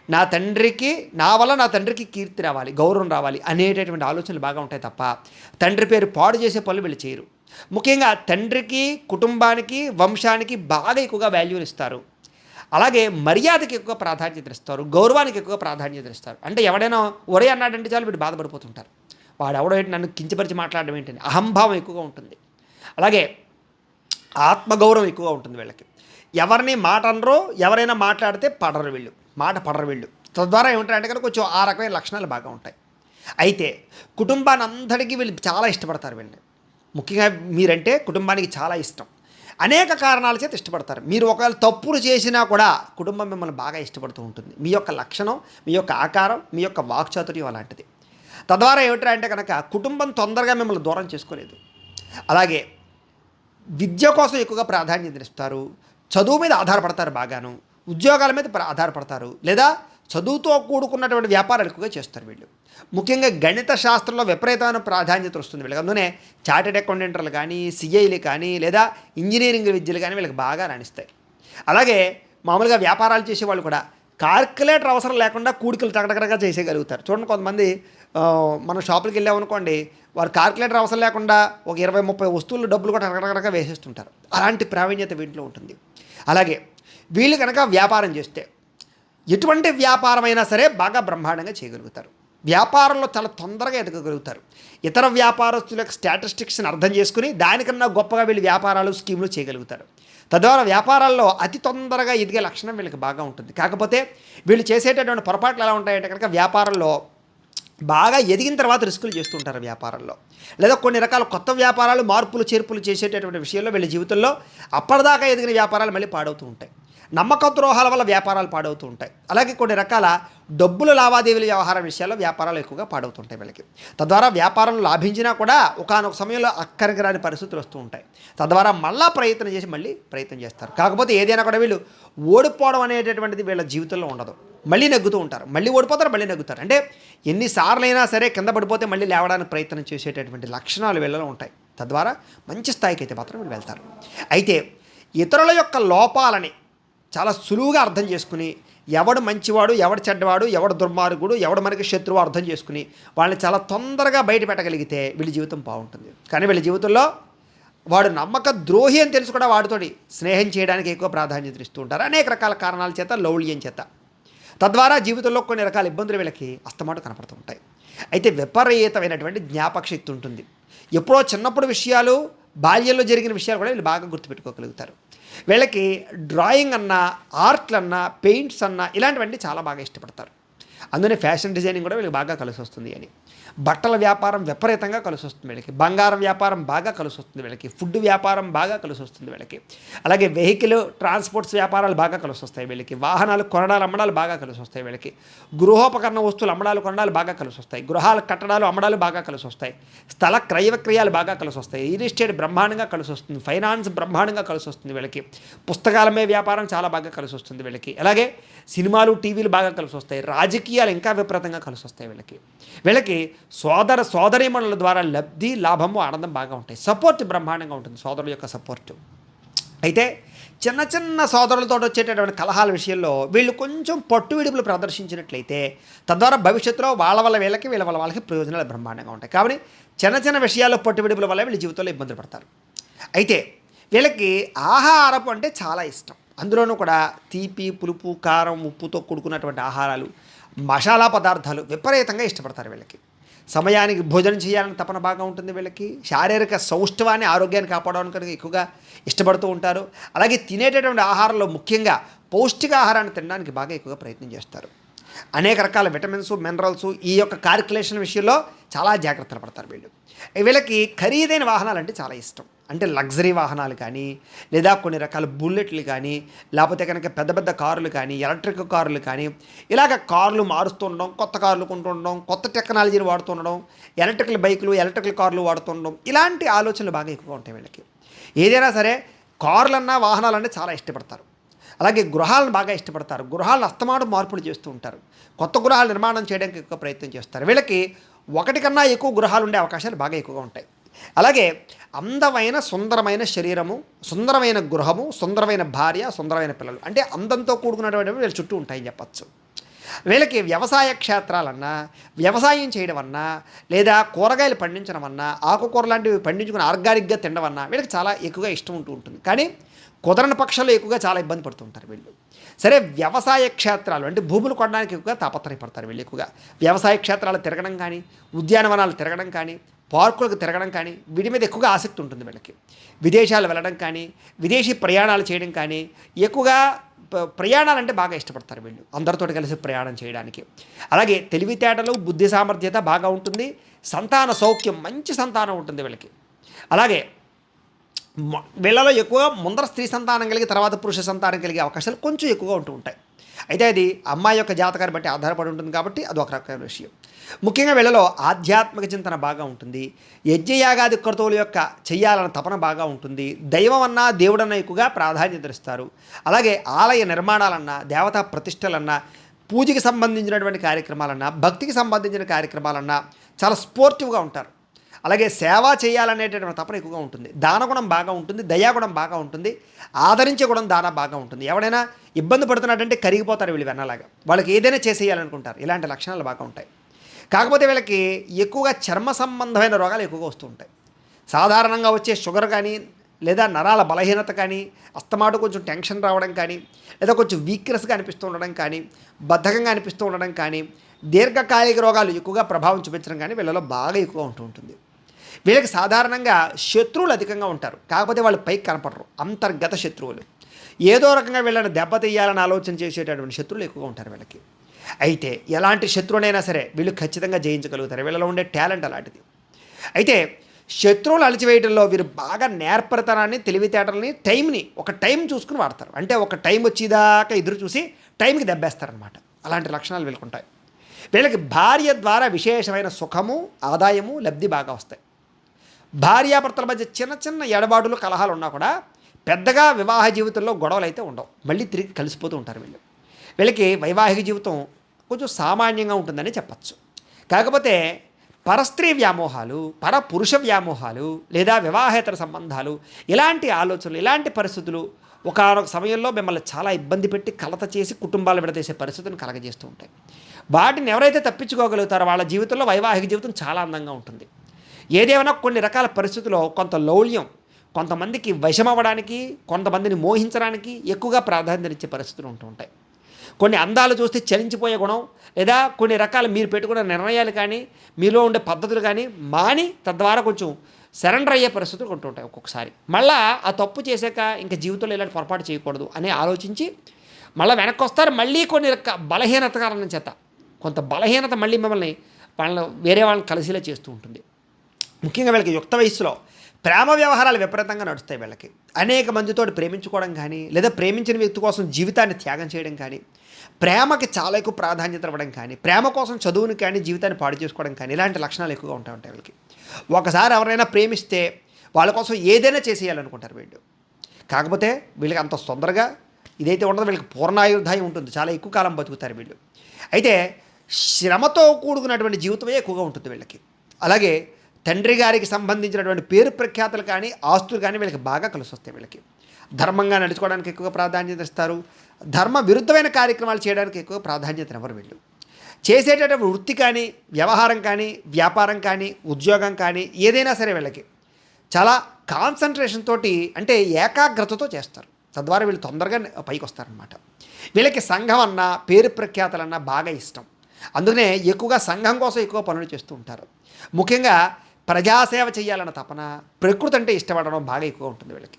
నా వల్ల నా తండ్రికి కీర్తి రావాలి, గౌరవం రావాలి అనేటటువంటి ఆలోచనలు బాగా ఉంటాయి తప్ప తండ్రి పేరు పాడు చేసే పనులు వీళ్ళు చేయరు. ముఖ్యంగా తండ్రికి కుటుంబానికి వంశానికి బాగా ఎక్కువగా వాల్యూని ఇస్తారు. అలాగే మర్యాదకి ఎక్కువ ప్రాధాన్యత ఇస్తారు, గౌరవానికి ఎక్కువ ప్రాధాన్యత ఇస్తారు. అంటే ఎవడైనా ఒరే అన్నాడంటే చాలు వీడు బాధపడిపోతుంటారు. వాడు ఎవడో ఏంటి నన్ను కించపరిచి మాట్లాడడం ఏంటని అహంభావం ఎక్కువగా ఉంటుంది. అలాగే ఆత్మగౌరవం ఎక్కువగా ఉంటుంది వీళ్ళకి. ఎవరిని మాట అనరో, ఎవరైనా మాట్లాడితే పడరు వీళ్ళు, మాట పడరు వీళ్ళు. తద్వారా ఏమిటంటే కనుక కొంచెం ఆ రకమైన లక్షణాలు బాగా ఉంటాయి. అయితే కుటుంబాన్ని అందరికీ వీళ్ళు చాలా ఇష్టపడతారు వీళ్ళని. ముఖ్యంగా మీరంటే కుటుంబానికి చాలా ఇష్టం. అనేక కారణాల చేత ఇష్టపడతారు. మీరు ఒకవేళ తప్పులు చేసినా కూడా కుటుంబం మిమ్మల్ని బాగా ఇష్టపడుతూ ఉంటుంది. మీ యొక్క లక్షణం, మీ యొక్క ఆకారం, మీ యొక్క వాక్చాతుర్యం అలాంటిది. తద్వారా ఏమిటంటే కనుక కుటుంబం తొందరగా మిమ్మల్ని దూరం చేసుకోలేదు. అలాగే విద్య కోసం ఎక్కువగా ప్రాధాన్యత ఇస్తారు. చదువు మీద ఆధారపడతారు బాగాను. ఉద్యోగాల మీద ఆధారపడతారు. లేదా చదువుతో కూడుకున్నటువంటి వ్యాపారాలు ఎక్కువగా చేస్తారు వీళ్ళు. ముఖ్యంగా గణిత శాస్త్రంలో విపరీతమైన ప్రాధాన్యత వస్తుంది వీళ్ళకి. అందుకనే చార్టెడ్ అకౌంటెంట్లు కానీ, సిఐలు కానీ, లేదా ఇంజనీరింగ్ విద్యలు కానీ వీళ్ళకి బాగా రాణిస్తాయి. అలాగే మామూలుగా వ్యాపారాలు చేసేవాళ్ళు కూడా కాల్కులేటర్ అవసరం లేకుండా కూడికలు టగటగటగా చేసేయగలుగుతారు. చూడండి, కొంతమంది మనం షాపులకు వెళ్ళామనుకోండి, వారు కాల్కులేటర్ అవసరం లేకుండా ఒక 20-30 వస్తువులు డబ్బులు కూడా టగటగటగా వేసేస్తుంటారు. అలాంటి ప్రావీణ్యత వీటిలో ఉంటుంది. అలాగే వీళ్ళు కనుక వ్యాపారం చేస్తే ఎటువంటి వ్యాపారమైనా సరే బాగా బ్రహ్మాండంగా చేయగలుగుతారు. వ్యాపారంలో చాలా తొందరగా ఎదగగలుగుతారు. ఇతర వ్యాపారస్తుల యొక్క స్టాటిస్టిక్స్ని అర్థం చేసుకుని దానికన్నా గొప్పగా వీళ్ళు వ్యాపారాలు, స్కీములు చేయగలుగుతారు. తద్వారా వ్యాపారాల్లో అతి తొందరగా ఎదిగే లక్షణం వీళ్ళకి బాగా ఉంటుంది. కాకపోతే వీళ్ళు చేసేటటువంటి పొరపాట్లు ఎలా ఉంటాయంటే కనుక వ్యాపారంలో బాగా ఎదిగిన తర్వాత రిస్కులు చేస్తుంటారు వ్యాపారంలో. లేదా కొన్ని రకాల కొత్త వ్యాపారాలు, మార్పులు చేర్పులు చేసేటటువంటి విషయంలో వీళ్ళ జీవితంలో అప్పటిదాకా ఎదిగిన వ్యాపారాలు మళ్ళీ పాడవుతూ ఉంటాయి. నమ్మక ద్రోహాల వల్ల వ్యాపారాలు పాడవుతూ ఉంటాయి. అలాగే కొన్ని రకాల డబ్బుల లావాదేవీల వ్యవహార విషయాల్లో వ్యాపారాలు ఎక్కువగా పాడవుతుంటాయి వీళ్ళకి. తద్వారా వ్యాపారం లాభించినా కూడా ఒకానొక సమయంలో అక్కడికి రాని పరిస్థితులు వస్తూ ఉంటాయి. తద్వారా మళ్ళీ ప్రయత్నం చేస్తారు. కాకపోతే ఏదైనా కూడా వీళ్ళు ఓడిపోవడం అనేటటువంటిది వీళ్ళ జీవితంలో ఉండదు. మళ్ళీ నెగ్గుతూ ఉంటారు, మళ్ళీ ఓడిపోతారు, మళ్ళీ నెగ్గుతారు. అంటే ఎన్నిసార్లు అయినా సరే కింద పడిపోతే మళ్ళీ లేవడానికి ప్రయత్నం చేసేటటువంటి లక్షణాలు వీళ్ళలో ఉంటాయి. తద్వారా మంచి స్థాయికి అయితే మాత్రం వీళ్ళు వెళ్తారు. అయితే ఇతరుల యొక్క లోపాలని చాలా సులువుగా అర్థం చేసుకుని ఎవడు మంచివాడు, ఎవడు చెడ్డవాడు, ఎవడు దుర్మార్గుడు, ఎవడు మనకి శత్రువు అర్థం చేసుకుని వాళ్ళని చాలా తొందరగా బయట పెట్టగలిగితే వీళ్ళ జీవితం బాగుంటుంది. కానీ వీళ్ళ జీవితంలో వాడు నమ్మక ద్రోహి అని తెలుసు కూడా వాడితోటి స్నేహం చేయడానికి ఎక్కువ ప్రాధాన్యత ఇస్తూ ఉంటారు. అనేక రకాల కారణాల చేత, లౌల్యం చేత. తద్వారా జీవితంలో కొన్ని రకాల ఇబ్బందులు వీళ్ళకి అస్తమాటు కనపడుతూ ఉంటాయి. అయితే విపరీతమైనటువంటి జ్ఞాపక శక్తి ఉంటుంది. ఎప్పుడో చిన్నప్పుడు విషయాలు, బాల్యంలో జరిగిన విషయాలు కూడా వీళ్ళు బాగా గుర్తుపెట్టుకోగలుగుతారు. వీళ్ళకి డ్రాయింగ్ అన్నా, ఆర్ట్లు అన్నా, పెయింట్స్ అన్నా ఇలాంటివన్నీ చాలా బాగా ఇష్టపడతారు. అందుకనే ఫ్యాషన్ డిజైనింగ్ కూడా వీళ్ళకి బాగా కలిసి వస్తుంది అని. బట్టల వ్యాపారం విపరీతంగా కలిసి వస్తుంది వీళ్ళకి. బంగారం వ్యాపారం బాగా కలిసి వస్తుంది వీళ్ళకి. ఫుడ్ వ్యాపారం బాగా కలిసి వస్తుంది వీళ్ళకి. అలాగే వెహికల్ ట్రాన్స్పోర్ట్స్ వ్యాపారాలు బాగా కలిసి వస్తాయి వీళ్ళకి. వాహనాలు కొనడాలు, అమ్మడాలు బాగా కలిసి వస్తాయి వీళ్ళకి. గృహోపకరణ వస్తువులు అమ్మడాలు, కొనడాలు బాగా కలిసి వస్తాయి. గృహాల కట్టడాలు, అమ్మడాలు బాగా కలిసి వస్తాయి. స్థల క్రయ విక్రయాలు బాగా కలిసి వస్తాయి. రియల్ ఎస్టేట్ బ్రహ్మాండంగా కలిసి వస్తుంది. ఫైనాన్స్ బ్రహ్మాండంగా కలిసి వస్తుంది వీళ్ళకి. పుస్తకాలమే వ్యాపారం చాలా బాగా కలిసి వస్తుంది వీళ్ళకి. అలాగే సినిమాలు, టీవీలు బాగా కలిసి వస్తాయి. రాజకీయాలు ఇంకా విపరీతంగా కలిసి వస్తాయి వీళ్ళకి. సోదరీమణుల ద్వారా లబ్ధి, లాభము, ఆనందం బాగా ఉంటాయి. సపోర్ట్ బ్రహ్మాండంగా ఉంటుంది, సోదరుల యొక్క సపోర్టు. అయితే చిన్న చిన్న సోదరులతో వచ్చేటటువంటి కలహాల విషయంలో వీళ్ళు కొంచెం పట్టు విడుపులు ప్రదర్శించినట్లయితే తద్వారా భవిష్యత్తులో వాళ్ళ వల్ల వీళ్ళకి, వీళ్ళ వల్ల వాళ్ళకి ప్రయోజనాలు బ్రహ్మాండంగా ఉంటాయి. కాబట్టి చిన్న చిన్న విషయాల్లో పట్టు విడుపుల వల్ల వీళ్ళ జీవితంలో ఇబ్బందులు పడతారు. అయితే వీళ్ళకి ఆహారపు అంటే చాలా ఇష్టం. అందులోనూ కూడా తీపి, పులుపు, కారం, ఉప్పుతో కూడుకున్నటువంటి ఆహారాలు, మసాలా పదార్థాలు విపరీతంగా ఇష్టపడతారు వీళ్ళకి. సమయానికి భోజనం చేయాలని తపన బాగా ఉంటుంది వీళ్ళకి. శారీరక సౌష్ఠవాన్ని, ఆరోగ్యాన్ని కాపాడడానికి ఎక్కువగా ఇష్టపడుతూ ఉంటారు. అలాగే తినేటటువంటి ఆహారంలో ముఖ్యంగా పౌష్టికాహారాన్ని తినడానికి బాగా ఎక్కువగా ప్రయత్నం చేస్తారు. అనేక రకాల విటమిన్స్, మినరల్స్ ఈ యొక్క కాల్కులేషన్ విషయంలో చాలా జాగ్రత్తలు పడతారు వీళ్ళకి ఖరీదైన వాహనాలు అంటే చాలా ఇష్టం. అంటే లగ్జరీ వాహనాలు కానీ, లేదా కొన్ని రకాల బుల్లెట్లు కానీ, లేకపోతే కనుక పెద్ద పెద్ద కారులు కానీ, ఎలక్ట్రిక్ కారులు కానీ, ఇలాగ కార్లు మారుస్తుండడం, కొత్త కార్లు కొంటుండడం, కొత్త టెక్నాలజీని వాడుతుండడం, ఎలక్ట్రికల్ బైకులు, ఎలక్ట్రికల్ కార్లు వాడుతుండడం, ఇలాంటి ఆలోచనలు బాగా ఎక్కువగా ఉంటాయి వీళ్ళకి. ఏదైనా సరే కార్లన్నా, వాహనాలన్నా చాలా ఇష్టపడతారు. అలాగే గృహాలను బాగా ఇష్టపడతారు. గృహాలను అస్తమానం మార్పులు చేస్తూ ఉంటారు. కొత్త గృహాలు నిర్మాణం చేయడానికి ఎక్కువ ప్రయత్నం చేస్తారు. వీళ్ళకి ఒకటి కన్నా ఎక్కువ గృహాలు ఉండే అవకాశాలు బాగా ఎక్కువగా ఉంటాయి. అలాగే అందమైన, సుందరమైన శరీరము, సుందరమైన గృహము, సుందరమైన భార్య, సుందరమైన పిల్లలు, అంటే అందంతో కూడుకున్నటువంటి వీళ్ళ చుట్టూ ఉంటాయని చెప్పచ్చు. వీళ్ళకి వ్యవసాయ క్షేత్రాలన్నా, వ్యవసాయం చేయడం అన్నా, లేదా కూరగాయలు పండించడం అన్నా, ఆకుకూర లాంటివి పండించుకుని ఆర్గానిక్గా తినడం అన్నా వీళ్ళకి చాలా ఎక్కువగా ఇష్టం ఉంటూ ఉంటుంది. కానీ కుదరని పక్షంలో ఎక్కువగా చాలా ఇబ్బంది పడుతుంటారు వీళ్ళు. సరే, వ్యవసాయ క్షేత్రాలు అంటే భూములు కొనడానికి ఎక్కువగా తాపత్రయపడతారు వీళ్ళు. ఎక్కువగా వ్యవసాయ క్షేత్రాలు తిరగడం కానీ, ఉద్యానవనాలు తిరగడం కానీ, పార్కులకు తిరగడం కానీ వీటి మీద ఎక్కువగా ఆసక్తి ఉంటుంది వీళ్ళకి. విదేశాలు వెళ్ళడం కానీ, విదేశీ ప్రయాణాలు చేయడం కానీ, ఎక్కువగా ప్రయాణాలంటే బాగా ఇష్టపడతారు వీళ్ళు, అందరితో కలిసి ప్రయాణం చేయడానికి. అలాగే తెలివితేటలు, బుద్ధి సామర్థ్యత బాగా ఉంటుంది. సంతాన సౌఖ్యం, మంచి సంతానం ఉంటుంది వీళ్ళకి. అలాగే వీళ్ళలో ఎక్కువగా ముందర స్త్రీ సంతానం కలిగి తర్వాత పురుష సంతానం కలిగే అవకాశాలు కొంచెం ఎక్కువగా ఉంటూ ఉంటాయి. అయితే అది అమ్మాయి యొక్క జాతకాన్ని బట్టి ఆధారపడి ఉంటుంది కాబట్టి అది ఒక రకమైన విషయం. ముఖ్యంగా వీళ్ళలో ఆధ్యాత్మిక చింతన బాగా ఉంటుంది. యజ్ఞయాగాది క్రతువుల యొక్క చెయ్యాలన్న తపన బాగా ఉంటుంది. దైవం అన్నా దేవుడన్నా ఎక్కువగా ప్రాధాన్యత ఇస్తారు. అలాగే ఆలయ నిర్మాణాలన్నా, దేవతా ప్రతిష్టలన్నా, పూజకి సంబంధించినటువంటి కార్యక్రమాలన్నా, భక్తికి సంబంధించిన కార్యక్రమాలన్నా చాలా స్పోర్టివ్గా ఉంటారు. అలాగే సేవ చేయాలనేటటువంటి తపన ఎక్కువగా ఉంటుంది. దానగుణం బాగా ఉంటుంది, దయాగుణం బాగా ఉంటుంది, ఆదరించే గుణం దాన బాగా ఉంటుంది. ఎవడైనా ఇబ్బంది పడుతున్నాడంటే కరిగిపోతారు వీళ్ళు వెన్నలాగా, వాళ్ళకి ఏదైనా చేసేయాలనుకుంటారు. ఇలాంటి లక్షణాలు బాగా ఉంటాయి. కాకపోతే వీళ్ళకి ఎక్కువగా చర్మ సంబంధమైన రోగాలు ఎక్కువగా వస్తూ ఉంటాయి. సాధారణంగా వచ్చే షుగర్ కానీ, లేదా నరాల బలహీనత కానీ, అస్తమాటు కొంచెం టెన్షన్ రావడం కానీ, లేదా కొంచెం వీక్నెస్గా అనిపిస్తూ ఉండడం కానీ, బద్ధకంగా అనిపిస్తూ ఉండడం కానీ, దీర్ఘకాలిక రోగాలు ఎక్కువగా ప్రభావం చూపించడం కానీ వీళ్ళలో బాగా ఎక్కువ ఉంటూ ఉంటుంది. వీళ్ళకి సాధారణంగా శత్రువులు అధికంగా ఉంటారు. కాకపోతే వాళ్ళు పైకి కనపడరు, అంతర్గత శత్రువులు. ఏదో రకంగా వీళ్ళని దెబ్బతీయాలని ఆలోచన చేసేటటువంటి శత్రువులు ఎక్కువగా ఉంటారు వీళ్ళకి. అయితే ఎలాంటి శత్రువునైనా సరే వీళ్ళు ఖచ్చితంగా జయించగలుగుతారు. వీళ్ళలో ఉండే టాలెంట్ అలాంటిది. అయితే శత్రువులు అణిచివేయడంలో వీరు బాగా నేర్పరితనాన్ని, తెలివితేటలని, టైంని ఒక టైం చూసుకుని వాడతారు. అంటే ఒక టైం వచ్చేదాకా ఎదురు చూసి టైంకి దెబ్బేస్తారనమాట. అలాంటి లక్షణాలు వీళ్ళకుంటాయి. వీళ్ళకి భార్య ద్వారా విశేషమైన సుఖము, ఆదాయము, లబ్ధి బాగా వస్తాయి. భార్యాభర్తల మధ్య చిన్న చిన్న ఎడబాటులు, కలహాలు ఉన్నా కూడా పెద్దగా వివాహ జీవితంలో గొడవలు అయితే ఉండవు. మళ్ళీ తిరిగి కలిసిపోతూ ఉంటారు వీళ్ళు. వీళ్ళకి వైవాహిక జీవితం కొంచెం సామాన్యంగా ఉంటుందని చెప్పచ్చు. కాకపోతే పరస్త్రీ వ్యామోహాలు, పరపురుష వ్యామోహాలు, లేదా వివాహేతర సంబంధాలు, ఇలాంటి ఆలోచనలు, ఇలాంటి పరిస్థితులు ఒకానొక సమయంలో మిమ్మల్ని చాలా ఇబ్బంది పెట్టి కలత చేసి కుటుంబాలు విడదీసే పరిస్థితిని కలగజేస్తూ ఉంటాయి. వాటిని ఎవరైతే తప్పించుకోగలుగుతారో వాళ్ళ జీవితంలో వైవాహిక జీవితం చాలా అందంగా ఉంటుంది. ఏదేమైనా కొన్ని రకాల పరిస్థితుల్లో కొంత లౌల్యం, కొంతమందికి వశమవ్వడానికి, కొంతమందిని మోహించడానికి ఎక్కువగా ప్రాధాన్యత ఇచ్చే పరిస్థితులు ఉంటూ ఉంటాయి. కొన్ని అందాలు చూస్తే చలించిపోయే గుణం, లేదా కొన్ని రకాల మీరు పెట్టుకున్న నిర్ణయాలు కానీ, మీలో ఉండే పద్ధతులు కానీ మాని తద్వారా కొంచెం సరెండర్ అయ్యే పరిస్థితులు ఉంటూ ఉంటాయి. ఒక్కొక్కసారి మళ్ళీ ఆ తప్పు చేశాక ఇంకా జీవితంలో ఇలాంటి పొరపాటు చేయకూడదు అని ఆలోచించి మళ్ళీ వెనక్కి వస్తారు. మళ్ళీ కొన్ని బలహీనత కారణం చేత కొంత బలహీనత మళ్ళీ మిమ్మల్ని వేరే వాళ్ళని కలిసిలా చేస్తూ ఉంటుంది. ముఖ్యంగా వీళ్ళకి యుక్త వయస్సులో ప్రేమ వ్యవహారాలు విపరీతంగా నడుస్తాయి. వీళ్ళకి అనేక మందితో ప్రేమించుకోవడం కానీ, లేదా ప్రేమించిన వ్యక్తి కోసం జీవితాన్ని త్యాగం చేయడం కానీ, ప్రేమకి చాలా ఎక్కువ ప్రాధాన్యత ఇవ్వడం కానీ, ప్రేమ కోసం చదువుని కానీ జీవితాన్ని పాడు చేసుకోవడం కానీ, ఇలాంటి లక్షణాలు ఎక్కువగా ఉంటాయి వీళ్ళకి. ఒకసారి ఎవరైనా ప్రేమిస్తే వాళ్ళ కోసం ఏదైనా చేసేయాలనుకుంటారు వీళ్ళు. కాకపోతే వీళ్ళకి అంత తొందరగా ఇదైతే ఉండదు. వీళ్ళకి పూర్ణాయుర్దాయం ఉంటుంది, చాలా ఎక్కువ కాలం బతుకుతారు వీళ్ళు. అయితే శ్రమతో కూడుకున్నటువంటి జీవితమే ఎక్కువగా ఉంటుంది వీళ్ళకి. అలాగే తండ్రి గారికి సంబంధించినటువంటి పేరు ప్రఖ్యాతులు కానీ, ఆస్తులు కానీ వీళ్ళకి బాగా కలిసి వస్తాయి. వీళ్ళకి ధర్మంగా నడుచుకోవడానికి ఎక్కువ ప్రాధాన్యత ఇస్తారు. ధర్మ విరుద్ధమైన కార్యక్రమాలు చేయడానికి ఎక్కువ ప్రాధాన్యతనివ్వరు వీళ్ళు. చేసేటటువంటి వృత్తి కానీ, వ్యవహారం కానీ, వ్యాపారం కానీ, ఉద్యోగం కానీ ఏదైనా సరే వీళ్ళకి చాలా కాన్సన్ట్రేషన్ తోటి, అంటే ఏకాగ్రతతో చేస్తారు. తద్వారా వీళ్ళు తొందరగా పైకి వస్తారనమాట. వీళ్ళకి సంఘం అన్నా, పేరు ప్రఖ్యాతులన్నా బాగా ఇష్టం. అందుకనే ఎక్కువగా సంఘం కోసం ఎక్కువ పనులు చేస్తూ ఉంటారు. ముఖ్యంగా ప్రజాసేవ చేయాలన్న తపన, ప్రకృతి అంటే ఇష్టపడడం బాగా ఎక్కువ ఉంటుంది వీళ్ళకి.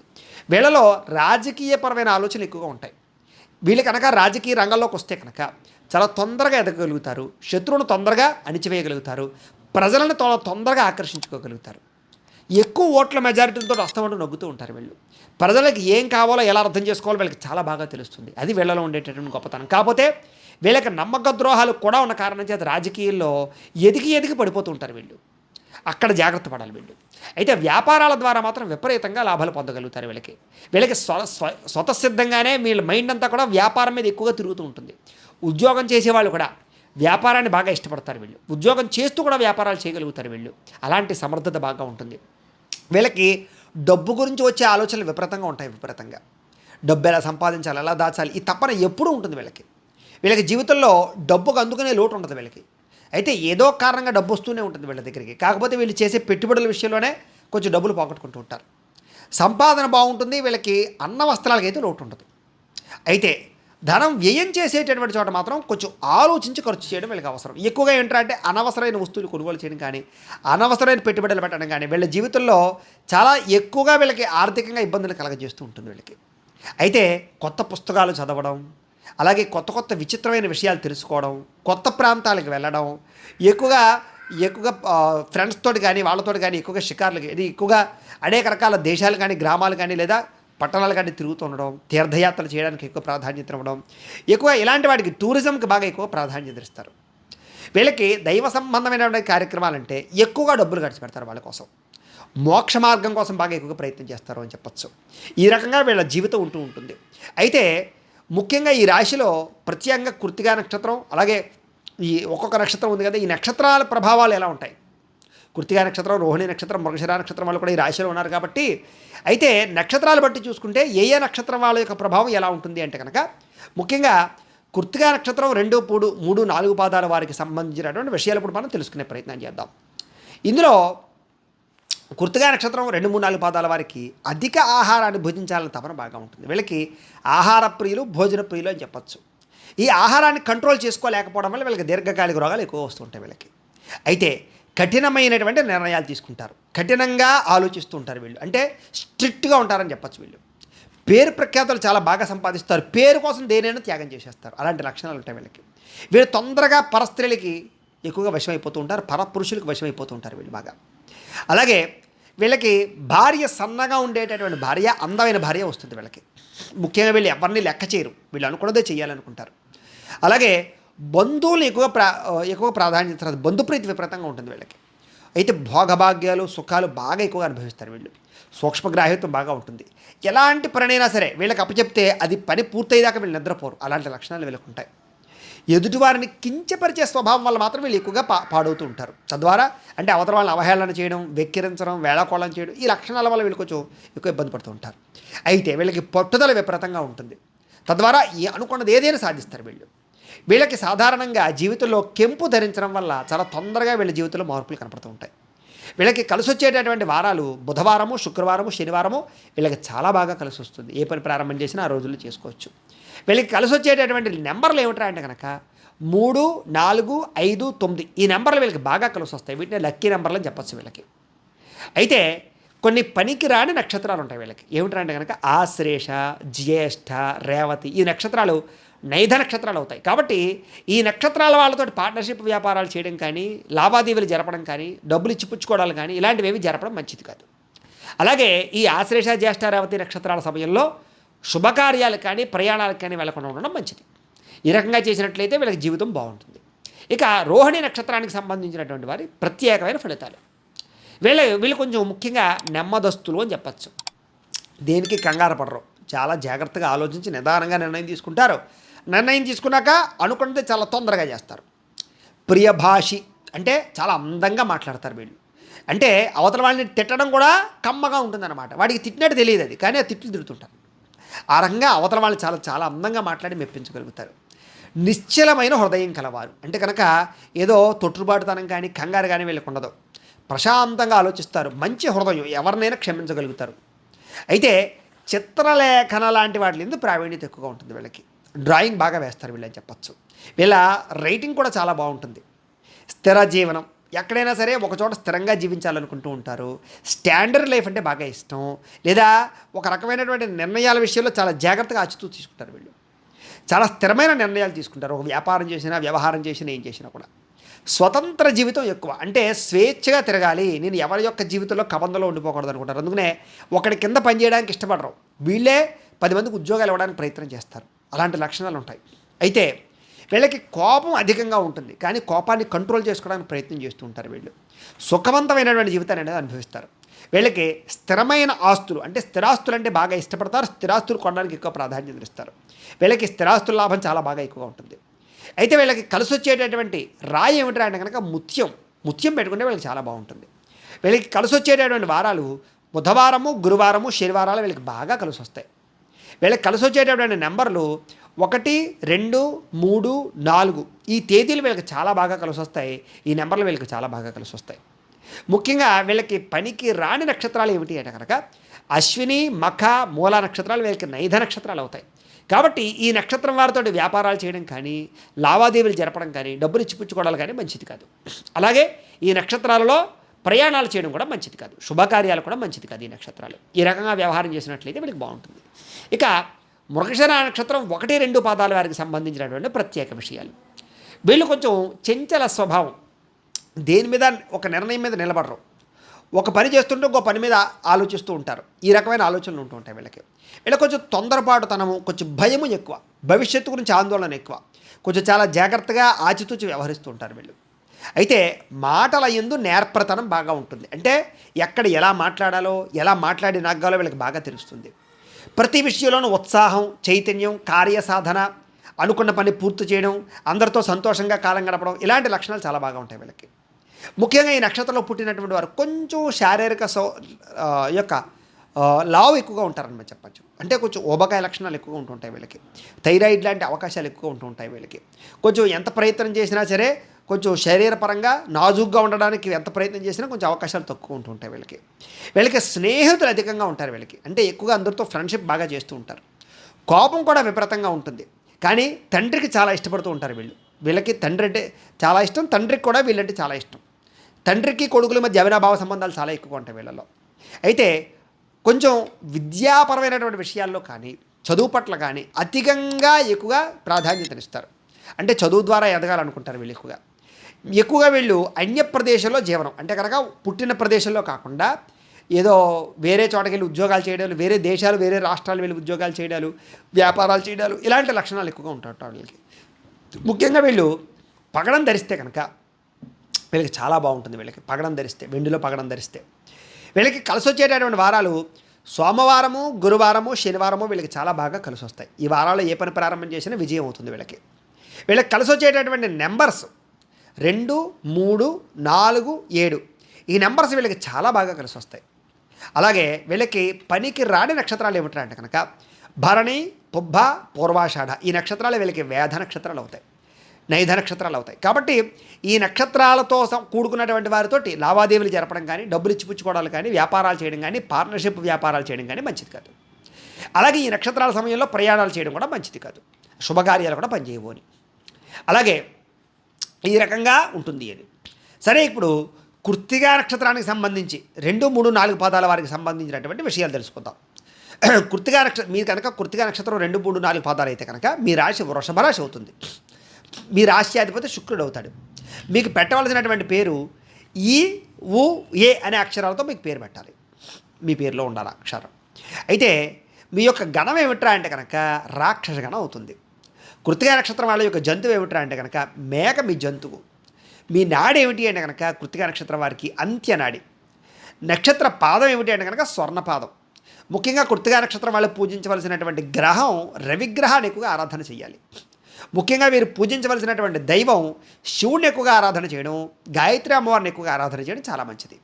వీళ్ళలో రాజకీయపరమైన ఆలోచనలు ఎక్కువగా ఉంటాయి. వీళ్ళు కనుక రాజకీయ రంగంలోకి వస్తే కనుక చాలా తొందరగా ఎదగగలుగుతారు, శత్రువును తొందరగా అణిచివేయగలుగుతారు, ప్రజలను తొందరగా ఆకర్షించుకోగలుగుతారు. ఎక్కువ ఓట్ల మెజారిటీలతో వస్తామంటూ నొగ్గుతూ ఉంటారు వీళ్ళు. ప్రజలకు ఏం కావాలో ఎలా అర్థం చేసుకోవాలో వీళ్ళకి చాలా బాగా తెలుస్తుంది. అది వీళ్ళలో ఉండేటటువంటి గొప్పతనం. కాకపోతే వీళ్ళకి నమ్మక ద్రోహాలు కూడా ఉన్న కారణం చేత రాజకీయాల్లో ఎదిగి పడిపోతూ ఉంటారు వీళ్ళు. అక్కడ జాగ్రత్త పడాలి వీళ్ళు. అయితే వ్యాపారాల ద్వారా మాత్రం విపరీతంగా లాభాలు పొందగలుగుతారు వీళ్ళకి స్వతసిద్ధంగానే వీళ్ళ మైండ్ అంతా కూడా వ్యాపారం మీద ఎక్కువగా తిరుగుతూ ఉంటుంది. ఉద్యోగం చేసేవాళ్ళు కూడా వ్యాపారాన్ని బాగా ఇష్టపడతారు వీళ్ళు. ఉద్యోగం చేస్తూ కూడా వ్యాపారాలు చేయగలుగుతారు వీళ్ళు. అలాంటి సమర్థత బాగా ఉంటుంది వీళ్ళకి. డబ్బు గురించి వచ్చే ఆలోచనలు విపరీతంగా ఉంటాయి. డబ్బు ఎలా సంపాదించాలి, ఎలా దాచాలి, ఈ తపన ఎప్పుడూ ఉంటుంది వీళ్ళకి. వీళ్ళకి జీవితంలో డబ్బుకు అందుకునే లోటు ఉంటుంది వీళ్ళకి. అయితే ఏదో కారణంగా డబ్బు వస్తూనే ఉంటుంది వీళ్ళ దగ్గరికి. కాకపోతే వీళ్ళు చేసే పెట్టుబడుల విషయంలోనే కొంచెం డబ్బులు పోగొట్టుకుంటూ ఉంటారు. సంపాదన బాగుంటుంది, వీళ్ళకి అన్న వస్త్రాలకి అయితే లోటు ఉండదు. అయితే ధనం వ్యయం చేసేటటువంటి చోట మాత్రం కొంచెం ఆలోచించి ఖర్చు చేయడం వీళ్ళకి అవసరం. ఎక్కువగా ఏంటంటే అనవసరమైన వస్తువులు కొనుగోలు చేయడం కానీ, అనవసరమైన పెట్టుబడులు పెట్టడం కానీ వీళ్ళ జీవితంలో చాలా ఎక్కువగా వీళ్ళకి ఆర్థికంగా ఇబ్బందులు కలగజేస్తూ ఉంటుంది వీళ్ళకి. అయితే కొత్త పుస్తకాలు చదవడం, అలాగే కొత్త కొత్త విచిత్రమైన విషయాలు తెలుసుకోవడం, కొత్త ప్రాంతాలకు వెళ్ళడం, ఎక్కువగా ఎక్కువగా ఫ్రెండ్స్ తోటి కానీ వాళ్ళతో కానీ ఎక్కువగా షికార్లకి, ఇది ఎక్కువగా అనేక రకాల దేశాలు కానీ గ్రామాలు కానీ లేదా పట్టణాలు కానీ తిరుగుతూ ఉండడం, తీర్థయాత్రలు చేయడానికి ఎక్కువ ప్రాధాన్యత ఇవ్వడం, ఎక్కువ ఇలాంటి వాటికి టూరిజంకి బాగా ఎక్కువ ప్రాధాన్యత ఇస్తారు. వీళ్ళకి దైవ సంబంధమైనటువంటి కార్యక్రమాలంటే ఎక్కువగా డబ్బులు ఖర్చు పెడతారు. వాళ్ళ కోసం మోక్ష మార్గం కోసం బాగా ఎక్కువగా ప్రయత్నం చేస్తారు అని చెప్పచ్చు. ఈ రకంగా వీళ్ళ జీవితం ఉంటూ ఉంటుంది. అయితే ముఖ్యంగా ఈ రాశిలో ప్రత్యేకంగా కృత్తికా నక్షత్రం, అలాగే ఈ ఒక్కొక్క నక్షత్రం ఉంది కదా, ఈ నక్షత్రాల ప్రభావాలు ఎలా ఉంటాయి? కృత్తికా నక్షత్రం, రోహిణి నక్షత్రం, మృగశిర నక్షత్రం వాళ్ళు కూడా ఈ రాశిలో ఉన్నారు కాబట్టి, అయితే నక్షత్రాలు బట్టి చూసుకుంటే ఏ ఏ నక్షత్రం వాళ్ళ యొక్క ప్రభావం ఎలా ఉంటుంది అంటే కనుక, ముఖ్యంగా కృత్తికా నక్షత్రం 2, 3, 4 పాదాల వారికి సంబంధించినటువంటి విషయాలు ఇప్పుడు మనం తెలుసుకునే ప్రయత్నం చేద్దాం. ఇందులో కృత్తికా నక్షత్రం 2, 3, 4 పాదాల వారికి అధిక ఆహారాన్ని భుజించాలని తపన బాగా ఉంటుంది. వీళ్ళకి ఆహార ప్రియులు, భోజన ప్రియులు అని చెప్పచ్చు. ఈ ఆహారాన్ని కంట్రోల్ చేసుకోలేకపోవడం వల్ల వీళ్ళకి దీర్ఘకాలిక రోగాలు ఎక్కువ వస్తుంటాయి వీళ్ళకి. అయితే కఠినమైనటువంటి నిర్ణయాలు తీసుకుంటారు, కఠినంగా ఆలోచిస్తూ ఉంటారు వీళ్ళు. అంటే స్ట్రిక్ట్గా ఉంటారని చెప్పచ్చు. వీళ్ళు పేరు ప్రఖ్యాతులు చాలా బాగా సంపాదిస్తారు, పేరు కోసం దేనైనా త్యాగం చేసేస్తారు. అలాంటి లక్షణాలు ఉంటాయి వీళ్ళకి. వీళ్ళు తొందరగా పరస్త్రీలకి ఎక్కువగా వశమైపోతూ ఉంటారు, పరపురుషులకు వశమైపోతూ ఉంటారు వీళ్ళు బాగా. అలాగే వీళ్ళకి భార్య సన్నగా ఉండేటటువంటి భార్య, అందమైన భార్య వస్తుంది వీళ్ళకి. ముఖ్యంగా వీళ్ళు ఎవరిని లెక్క చేయరు, వీళ్ళు అనుకున్నదే చేయాలనుకుంటారు. అలాగే బంధువులు ఎక్కువ ప్రాధాన్యత, బంధుప్రీతి విపరీతంగా ఉంటుంది వీళ్ళకి. అయితే భోగభాగ్యాలు, సుఖాలు బాగా ఎక్కువగా అనుభవిస్తారు వీళ్ళు. సూక్ష్మగ్రాహ్యత్వం బాగా ఉంటుంది. ఎలాంటి పనైనా సరే వీళ్ళకి అప్పచెప్తే అది పని పూర్తయ్యేదాకా వీళ్ళు నిద్రపోరు. అలాంటి లక్షణాలు వీళ్ళకు ఉంటాయి. ఎదుటివారిని కించపరిచే స్వభావం వల్ల మాత్రం వీళ్ళు ఎక్కువగా పాడవుతూ ఉంటారు. తద్వారా అంటే అవతల వాళ్ళని అవహేళన చేయడం, వెక్కిరించడం, వేళాకోళం చేయడం, ఈ లక్షణాల వల్ల వీళ్ళు కొంచెం ఎక్కువ ఇబ్బంది పడుతూ ఉంటారు. అయితే వీళ్ళకి పట్టుదల విపరీతంగా ఉంటుంది. తద్వారా అనుకున్నది ఏదైనా సాధిస్తారు వీళ్ళు. వీళ్ళకి సాధారణంగా జీవితంలో కెంపు ధరించడం వల్ల చాలా తొందరగా వీళ్ళ జీవితంలో మార్పులు కనపడుతూ ఉంటాయి. వీళ్ళకి కలిసి వచ్చేటటువంటి వారాలు బుధవారము, శుక్రవారము, శనివారము వీళ్ళకి చాలా బాగా కలిసి వస్తుంది. ఏ పని ప్రారంభం చేసినా ఆ రోజుల్లో చేసుకోవచ్చు. వీళ్ళకి కలిసి వచ్చేటటువంటి నెంబర్లు ఏమిటా అంటే కనుక 3, 4, 5, 9 ఈ నెంబర్లు వీళ్ళకి బాగా కలిసి వస్తాయి. వీటిని లక్కీ నెంబర్లు అని చెప్పచ్చు వీళ్ళకి. అయితే కొన్ని పనికి రాని నక్షత్రాలు ఉంటాయి వీళ్ళకి. ఏమిటా అంటే కనుక ఆశ్లేష, జ్యేష్ఠ, రేవతి ఈ నక్షత్రాలు నైధ నక్షత్రాలు అవుతాయి. కాబట్టి ఈ నక్షత్రాల వాళ్ళతో పార్ట్నర్షిప్ వ్యాపారాలు చేయడం కానీ, లావాదేవీలు జరపడం కానీ, డబ్బులు ఇచ్చిపుచ్చుకోవడాలు కానీ ఇలాంటివి ఏవి జరపడం మంచిది కాదు. అలాగే ఈ ఆశ్లేష, జ్యేష్ఠ, రేవతి నక్షత్రాల సమయంలో శుభకార్యాలు కానీ, ప్రయాణాలకు కానీ వెళ్ళకుండా ఉండడం మంచిది. ఈ రకంగా చేసినట్లయితే వీళ్ళకి జీవితం బాగుంటుంది. ఇక రోహిణి నక్షత్రానికి సంబంధించినటువంటి వారి ప్రత్యేకమైన ఫలితాలు. వీళ్ళు కొంచెం ముఖ్యంగా నెమ్మదస్తులు అని చెప్పచ్చు. దేనికి కంగారు పడరు, చాలా జాగ్రత్తగా ఆలోచించి నిదానంగా నిర్ణయం తీసుకుంటారు. నిర్ణయం తీసుకున్నాక అనుకున్నది చాలా తొందరగా చేస్తారు. ప్రియభాషి అంటే చాలా అందంగా మాట్లాడతారు వీళ్ళు. అంటే అవతల వాళ్ళని తిట్టడం కూడా కమ్మగా ఉంటుందన్నమాట. వాడికి తిట్టినట్టు తెలియదు అది, కానీ ఆ తిట్లు తిడుతుంటారు. ఆ రకంగా అవతల వాళ్ళు చాలా చాలా అందంగా మాట్లాడి మెప్పించగలుగుతారు. నిశ్చలమైన హృదయం కలవారు అంటే కనుక ఏదో తొట్టుబాటుతనం కానీ కంగారు కానీ వీళ్ళకి ఉండదు. ప్రశాంతంగా ఆలోచిస్తారు, మంచి హృదయం, ఎవరినైనా క్షమించగలుగుతారు. అయితే చిత్రలేఖన లాంటి వాటి ఎందుకు ప్రావీణ్యత ఎక్కువగా ఉంటుంది వీళ్ళకి. డ్రాయింగ్ బాగా వేస్తారు వీళ్ళని చెప్పచ్చు. వీళ్ళ రైటింగ్ కూడా చాలా బాగుంటుంది. స్థిర జీవనం, ఎక్కడైనా సరే ఒకచోట స్థిరంగా జీవించాలనుకుంటూ ఉంటారు. స్టాండర్డ్ లైఫ్ అంటే బాగా ఇష్టం. లేదా ఒక రకమైనటువంటి నిర్ణయాల విషయంలో చాలా జాగ్రత్తగా ఆచితూ తీసుకుంటారు వీళ్ళు. చాలా స్థిరమైన నిర్ణయాలు తీసుకుంటారు. ఒక వ్యాపారం చేసినా, వ్యవహారం చేసినా, ఏం చేసినా కూడా. స్వతంత్ర జీవితం ఎక్కువ, అంటే స్వేచ్ఛగా తిరగాలి, నేను ఎవరి యొక్క జీవితంలో కబంధంలో ఉండిపోకూడదు అనుకుంటారు. అందుకనే ఒకటి కింద పనిచేయడానికి ఇష్టపడరు. వీళ్ళే 10 మందికి ఉద్యోగాలు ఇవ్వడానికి ప్రయత్నం చేస్తారు. అలాంటి లక్షణాలు ఉంటాయి. అయితే వీళ్ళకి కోపం అధికంగా ఉంటుంది, కానీ కోపాన్ని కంట్రోల్ చేసుకోవడానికి ప్రయత్నం చేస్తూ ఉంటారు వీళ్ళు. సుఖవంతమైనటువంటి జీవితాన్ని అనేది అనుభవిస్తారు. వీళ్ళకి స్థిరమైన ఆస్తులు అంటే స్థిరాస్తులు అంటే బాగా ఇష్టపడతారు. స్థిరాస్తులు కొనడానికి ఎక్కువ ప్రాధాన్యత ఇస్తారు. వీళ్ళకి స్థిరాస్తుల లాభం చాలా బాగా ఎక్కువగా ఉంటుంది. అయితే వీళ్ళకి కలిసి వచ్చేటటువంటి రాయి ఏమిటంటే అంటే కనుక ముత్యం పెట్టుకుంటే వీళ్ళకి చాలా బాగుంటుంది. వీళ్ళకి కలిసి వచ్చేటటువంటి వారాలు బుధవారము, గురువారము, శనివారాలు వీళ్ళకి బాగా కలిసి వస్తాయి. వీళ్ళకి కలిసి వచ్చేటటువంటి నెంబర్లు 1, 2, 3, 4 ఈ తేదీలు వీళ్ళకి చాలా బాగా కలిసి వస్తాయి. ఈ నెంబర్లు వీళ్ళకి చాలా బాగా కలిసి వస్తాయి. ముఖ్యంగా వీళ్ళకి పనికి రాని నక్షత్రాలు ఏమిటి అంటే కనుక అశ్విని, మఖ, మూల నక్షత్రాలు వీళ్ళకి నైధ నక్షత్రాలు అవుతాయి. కాబట్టి ఈ నక్షత్రం వారితో వ్యాపారాలు చేయడం కానీ, లావాదేవీలు జరపడం కానీ, డబ్బులు ఇచ్చిపుచ్చుకోవడాలు కానీ మంచిది కాదు. అలాగే ఈ నక్షత్రాలలో ప్రయాణాలు చేయడం కూడా మంచిది కాదు. శుభకార్యాలు కూడా మంచిది కాదు. ఈ నక్షత్రాలు ఈ రకంగా వ్యవహారం చేసినట్లయితే వీళ్ళకి బాగుంటుంది. ఇక మృగశిర నక్షత్రం 1, 2 పాదాల వారికి సంబంధించినటువంటి ప్రత్యేక విషయాలు. వీళ్ళు కొంచెం చంచల స్వభావం, దేని మీద ఒక నిర్ణయం మీద నిలబడరు. ఒక పని చేస్తుంటే ఇంకో పని మీద ఆలోచిస్తూ ఉంటారు. ఈ రకమైన ఆలోచనలు ఉంటూ ఉంటాయి వీళ్ళకి. వీళ్ళకి కొంచెం తొందరపాటుతనము, కొంచెం భయము ఎక్కువ, భవిష్యత్తు గురించి ఆందోళన ఎక్కువ, కొంచెం చాలా జాగ్రత్తగా ఆచితూచి వ్యవహరిస్తూ ఉంటారు వీళ్ళు. అయితే మాటల యందు నేర్పరతనం బాగా ఉంటుంది. అంటే ఎక్కడ ఎలా మాట్లాడాలో, ఎలా మాట్లాడి నగ్గాలో వీళ్ళకి బాగా తెలుస్తుంది. ప్రతి విషయంలోనూ ఉత్సాహం, చైతన్యం, కార్యసాధన, అనుకున్న పని పూర్తి చేయడం, అందరితో సంతోషంగా కాలం గడపడం, ఇలాంటి లక్షణాలు చాలా బాగా ఉంటాయి వీళ్ళకి. ముఖ్యంగా ఈ నక్షత్రంలో పుట్టినటువంటి వారు కొంచెం శారీరక యొక్క లావు ఎక్కువగా ఉంటారని చెప్పచ్చు. అంటే కొంచెం ఊబకాయ లక్షణాలు ఎక్కువగా ఉంటుంటాయి వీళ్ళకి. థైరాయిడ్ లాంటి అవకాశాలు ఎక్కువ ఉంటుంటాయి వీళ్ళకి. కొంచెం ఎంత ప్రయత్నం చేసినా సరే కొంచెం శరీరపరంగా నాజూగ్గా ఉండడానికి ఎంత ప్రయత్నం చేసినా కొంచెం అవకాశాలు తక్కువ ఉంటుంటాయి వీళ్ళకి. వీళ్ళకి స్నేహితులు అధికంగా ఉంటారు వీళ్ళకి. అంటే ఎక్కువగా అందరితో ఫ్రెండ్షిప్ బాగా చేస్తూ ఉంటారు. కోపం కూడా విపరీతంగా ఉంటుంది. కానీ తండ్రికి చాలా ఇష్టపడుతూ ఉంటారు వీళ్ళు. వీళ్ళకి తండ్రి అంటే చాలా ఇష్టం, తండ్రికి కూడా వీళ్ళంటే చాలా ఇష్టం. తండ్రికి కొడుకుల మధ్య అవినాభావ సంబంధాలు చాలా ఎక్కువగా ఉంటాయి వీళ్ళలో. అయితే కొంచెం విద్యాపరమైనటువంటి విషయాల్లో కానీ, చదువు పట్ల కానీ అధికంగా ఎక్కువగా ప్రాధాన్యతనిస్తారు. అంటే చదువు ద్వారా ఎదగాలనుకుంటారు వీళ్ళు ఎక్కువగా వీళ్ళు అన్య ప్రదేశంలో జీవనం, అంటే కనుక పుట్టిన ప్రదేశంలో కాకుండా ఏదో వేరే చోటకి వెళ్ళి ఉద్యోగాలు చేయడాలు, వేరే దేశాలు, వేరే రాష్ట్రాలు వెళ్ళి ఉద్యోగాలు చేయడాలు, వ్యాపారాలు చేయడాలు, ఇలాంటి లక్షణాలు ఎక్కువగా ఉంటాయి వీళ్ళకి. ముఖ్యంగా వీళ్ళు పగడం ధరిస్తే కనుక వీళ్ళకి చాలా బాగుంటుంది. వీళ్ళకి పగడం ధరిస్తే, వెండిలో పగడం ధరిస్తే వీళ్ళకి కలిసి వచ్చేటటువంటి వారాలు సోమవారము, గురువారము, శనివారము వీళ్ళకి చాలా బాగా కలిసి వస్తాయి. ఈ వారాల్లో ఏ పని ప్రారంభం చేసినా విజయం అవుతుంది వీళ్ళకి. వీళ్ళకి కలిసి వచ్చేటటువంటి నెంబర్స్ 2, 3, 4, 7 ఈ నెంబర్స్ వీళ్ళకి చాలా బాగా కలిసి వస్తాయి. అలాగే వీళ్ళకి పనికి రాని నక్షత్రాలు ఏమిటంటే కనుక భరణి, పుబ్బ, పూర్వాషాఢ ఈ నక్షత్రాలు వీళ్ళకి వేధ నక్షత్రాలు అవుతాయి, నైధ నక్షత్రాలు అవుతాయి. కాబట్టి ఈ నక్షత్రాలతో కూడుకున్నటువంటి వారితోటి లావాదేవీలు జరపడం కానీ, డబ్బులు ఇచ్చిపుచ్చుకోవడాలు కానీ, వ్యాపారాలు చేయడం కానీ, పార్ట్నర్షిప్ వ్యాపారాలు చేయడం కానీ మంచిది కాదు. అలాగే ఈ నక్షత్రాల సమయంలో ప్రయాణాలు చేయడం కూడా మంచిది కాదు. శుభకార్యాలు కూడా పనిచేయవు అని. అలాగే ఈ రకంగా ఉంటుంది అని. సరే, ఇప్పుడు కృత్తికా నక్షత్రానికి సంబంధించి 2, 3, 4 పాదాల వారికి సంబంధించినటువంటి విషయాలు తెలుసుకుందాం. కృత్తికా నక్షత్రం మీరు కనుక కృత్తికా నక్షత్రం 2, 3, 4 పాదాలు అయితే కనుక మీ రాశి వృషభ రాశి అవుతుంది. మీ రాశ్యాధిపతి శుక్రుడు అవుతాడు. మీకు పెట్టవలసినటువంటి పేరు ఈ, ఉ, ఏ అనే అక్షరాలతో మీకు పేరు పెట్టాలి. మీ పేరులో ఉండాలి అక్షరం. అయితే మీ యొక్క గణం ఏమిట్రా అంటే కనుక రాక్షస గణం అవుతుంది. కృత్తికా నక్షత్రం వాళ్ళ యొక్క జంతువు ఏమిట్రా అంటే కనుక మేక మీ జంతువు. మీ నాడి ఏమిటి అంటే కనుక కృత్తికా నక్షత్రం వారికి అంత్యనాడి. నక్షత్ర పాదం ఏమిటి అంటే కనుక స్వర్ణపాదం. ముఖ్యంగా కృత్తికా నక్షత్రం వాళ్ళు పూజించవలసినటువంటి గ్రహం రవిగ్రహాన్ని ఎక్కువగా ఆరాధన చేయాలి. ముఖ్యంగా వీరు పూజించవలసినటువంటి దైవం శివుడిని ఎక్కువగా ఆరాధన చేయడం, గాయత్రి అమ్మవారిని ఎక్కువగా ఆరాధన చేయడం చాలా మంచిది.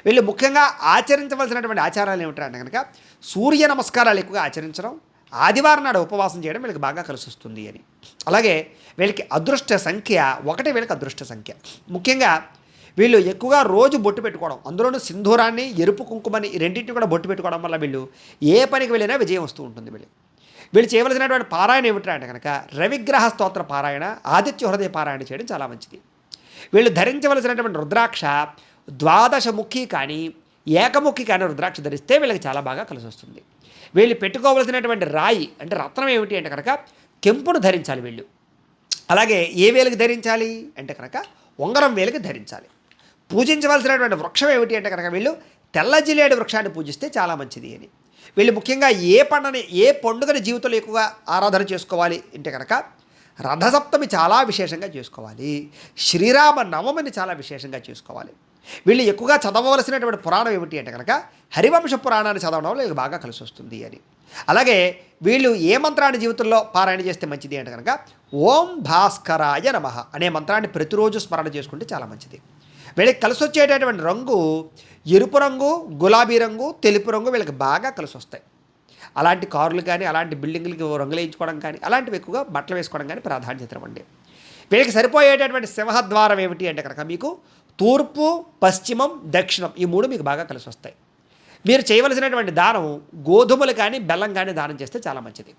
వీళ్ళు ముఖ్యంగా ఆచరించవలసినటువంటి ఆచారాలు ఏమిటంటే కనుక సూర్య నమస్కారాలు ఎక్కువగా ఆచరించడం, ఆదివారం నాడు ఉపవాసం చేయడం వీళ్ళకి బాగా కలిసి వస్తుంది అని. అలాగే వీళ్ళకి అదృష్ట సంఖ్య 1 వీళ్ళకి అదృష్ట సంఖ్య. ముఖ్యంగా వీళ్ళు ఎక్కువగా రోజు బొట్టు పెట్టుకోవడం, అందులోనూ సింధూరాన్ని, ఎరుపు కుంకుమని రెండింటిని కూడా బొట్టు పెట్టుకోవడం వల్ల వీళ్ళు ఏ పనికి వెళ్ళినా విజయం వస్తూ ఉంటుంది. వీళ్ళు చేయవలసినటువంటి పారాయణ ఏమిటంటే అంటే కనుక రవిగ్రహ స్తోత్ర పారాయణ, ఆదిత్య హృదయ పారాయణ చేయడం చాలా మంచిది. వీళ్ళు ధరించవలసినటువంటి రుద్రాక్ష 12 ముఖి కానీ, ఏకముఖి కానీ రుద్రాక్ష ధరిస్తే వీళ్ళకి చాలా బాగా కలిసి వస్తుంది. వీళ్ళు పెట్టుకోవలసినటువంటి రాయి అంటే రత్నం ఏమిటి అంటే కనుక కెంపును ధరించాలి వీళ్ళు. అలాగే ఏ వేలికి ధరించాలి అంటే కనుక ఉంగరం వేలికి ధరించాలి. పూజించవలసినటువంటి వృక్షం ఏమిటి అంటే కనుక వీళ్ళు తెల్ల జిల్లేడు వృక్షాన్ని పూజిస్తే చాలా మంచిది అని. వీళ్ళు ముఖ్యంగా ఏ పండుగని జీవితంలో ఎక్కువగా ఆరాధన చేసుకోవాలి అంటే కనుక రథసప్తమి చాలా విశేషంగా చేసుకోవాలి, శ్రీరామ నవమిని చాలా విశేషంగా చేసుకోవాలి. వీళ్ళు ఎక్కువగా చదవవలసినటువంటి పురాణం ఏమిటి అంటే కనుక హరివంశ పురాణాన్ని చదవడం వల్ల వీళ్ళకి బాగా కలిసి వస్తుంది అని. అలాగే వీళ్ళు ఏ మంత్రాన్ని జీవితంలో పారాయణ చేస్తే మంచిది అంటే కనుక ఓం భాస్కరాయ నమః అనే మంత్రాన్ని ప్రతిరోజు స్మరణ చేసుకుంటే చాలా మంచిది. వీళ్ళకి కలిసి వచ్చేటటువంటి రంగు ఎరుపు రంగు, గులాబీ రంగు, తెలుపు రంగు వీళ్ళకి బాగా కలిసి వస్తాయి. అలాంటి కార్లు కానీ అలాంటి బిల్డింగ్లకి రంగులేయించుకోవడం కానీ అలాంటివి ఎక్కువగా బట్టలు వేసుకోవడం కానీ ప్రాధాన్యత ఇవ్వండి. వీళ్ళకి సరిపోయేటటువంటి సింహద్వారం ఏమిటి అంటే కనుక మీకు తూర్పు, పశ్చిమం, దక్షిణం ఈ 3 మీకు బాగా కలిసి వస్తాయి. మీరు చేయవలసినటువంటి దానం గోధుమలు కానీ బెల్లం కానీ దానం చేస్తే చాలా మంచిది.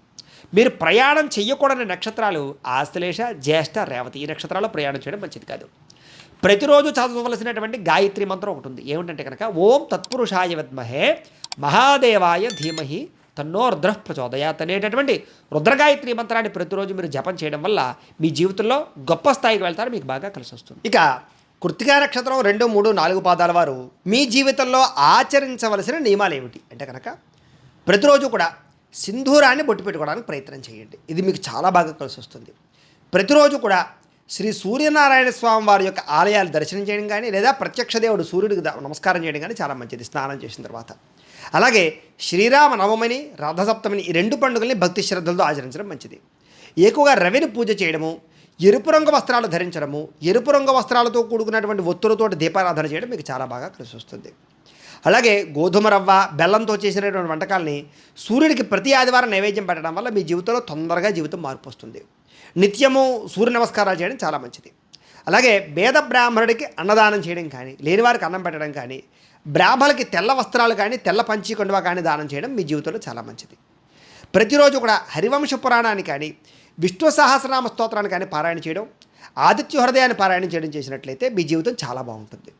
మీరు ప్రయాణం చేయకూడని నక్షత్రాలు ఆశ్లేష, జ్యేష్ఠ, రేవతి ఈ నక్షత్రాల్లో ప్రయాణం చేయడం మంచిది కాదు. ప్రతిరోజు చదవవలసినటువంటి గాయత్రి మంత్రం ఒకటి ఉంది. ఏమిటంటే కనుక ఓం తత్పురుషాయ విద్మహే మహాదేవాయ ధీమహి తన్నో రుద్ర ప్రచోదయాత్ అనేటటువంటి రుద్రగాయత్రి మంత్రాన్ని ప్రతిరోజు మీరు జపం చేయడం వల్ల మీ జీవితంలో గొప్ప స్థాయికి వెళ్తారు, మీకు బాగా కలిసి వస్తుంది. ఇక కృత్తికా నక్షత్రం 2, 3, 4 పాదాల వారు మీ జీవితంలో ఆచరించవలసిన నియమాలు ఏమిటి అంటే కనుక ప్రతిరోజు కూడా సింధూరాన్ని బొట్టు పెట్టుకోవడానికి ప్రయత్నం చేయండి. ఇది మీకు చాలా బాగా కలిసి వస్తుంది. ప్రతిరోజు కూడా శ్రీ సూర్యనారాయణ స్వామి వారి యొక్క ఆలయాలు దర్శనం చేయడం కానీ లేదా ప్రత్యక్ష దేవుడు సూర్యుడికి నమస్కారం చేయడం కానీ చాలా మంచిది స్నానం చేసిన తర్వాత. అలాగే శ్రీరామ నవమిని, రథసప్తమిని ఈ 2 పండుగల్ని భక్తి శ్రద్ధలతో ఆచరించడం మంచిది. ఎక్కువగా రవిని పూజ చేయడము, ఎరుపు రంగు వస్త్రాలు ధరించడము, ఎరుపు రంగు వస్త్రాలతో కూడుకున్నటువంటి ఒత్తులతోటి దీపారాధన చేయడం మీకు చాలా బాగా కలిసి వస్తుంది. అలాగే గోధుమ రవ్వ, బెల్లంతో చేసినటువంటి వంటకాలని సూర్యుడికి ప్రతి ఆదివారం నైవేద్యం పెట్టడం వల్ల మీ జీవితంలో తొందరగా జీవితం మార్పు వస్తుంది. నిత్యము సూర్య నమస్కారాలు చేయడం చాలా మంచిది. అలాగే పేద బ్రాహ్మణుడికి అన్నదానం చేయడం కానీ, లేనివారికి అన్నం పెట్టడం కానీ, బ్రాహ్మణులకి తెల్ల వస్త్రాలు కానీ, తెల్ల పంచి కొండవ కానీ దానం చేయడం మీ జీవితంలో చాలా మంచిది. ప్రతిరోజు కూడా హరివంశ పురాణాన్ని కానీ, విష్ణు సహస్రనామ స్తోత్రాన్ని కానీ పారాయణ చేయడం, ఆదిత్య హృదయాన్ని పారాయణం చేయడం చేసినట్లయితే మీ జీవితం చాలా బాగుంటుంది.